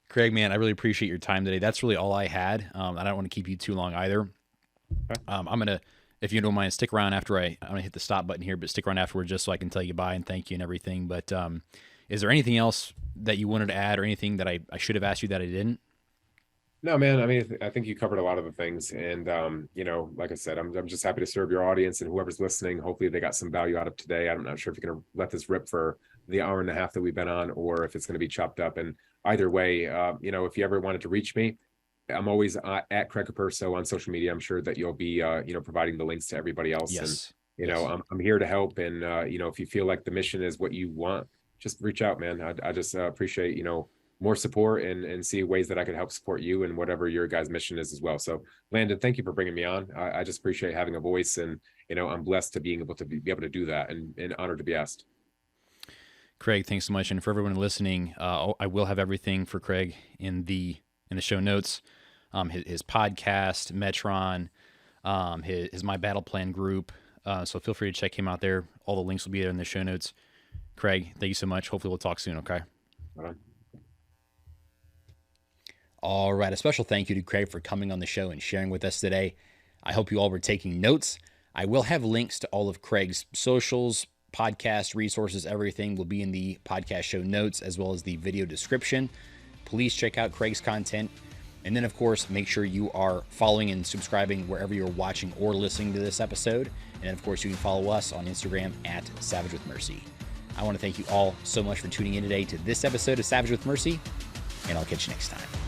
Craig, man, I really appreciate your time today. That's really all I had. I don't want to keep you too long either. Okay. I'm going to, if you don't mind, stick around after I'm going to hit the stop button here, but stick around afterwards just so I can tell you bye and thank you and everything. But is there anything else that you wanted to add or anything that I should have asked you that I didn't? No, man. I mean, I think you covered a lot of the things. And, like I said, I'm just happy to serve your audience and whoever's listening. Hopefully they got some value out of today. I'm not sure if you're going to let this rip for the hour and a half that we've been on, or if it's going to be chopped up. And either way, if you ever wanted to reach me, I'm always at Craig Capurso on social media. I'm sure that you'll be, providing the links to everybody else. Yes. And, I'm here to help. And, if you feel like the mission is what you want, just reach out, man. I just appreciate, more support and see ways that I could help support you and whatever your guys' mission is as well. So Landon, thank you for bringing me on. I just appreciate having a voice, and, I'm blessed to be able to do that, and honored to be asked. Craig, thanks so much. And for everyone listening, I will have everything for Craig in the show notes. His podcast, Metron, his My Battle Plan group. So feel free to check him out there. All the links will be there in the show notes. Craig, thank you so much. Hopefully we'll talk soon. Okay. Bye. All right. A special thank you to Craig for coming on the show and sharing with us today. I hope you all were taking notes. I will have links to all of Craig's socials, podcast resources, everything will be in the podcast show notes, as well as the video description. Please check out Craig's content. And then, of course, make sure you are following and subscribing wherever you're watching or listening to this episode. And, of course, you can follow us on Instagram at Savage with Mercy. I want to thank you all so much for tuning in today to this episode of Savage with Mercy, and I'll catch you next time.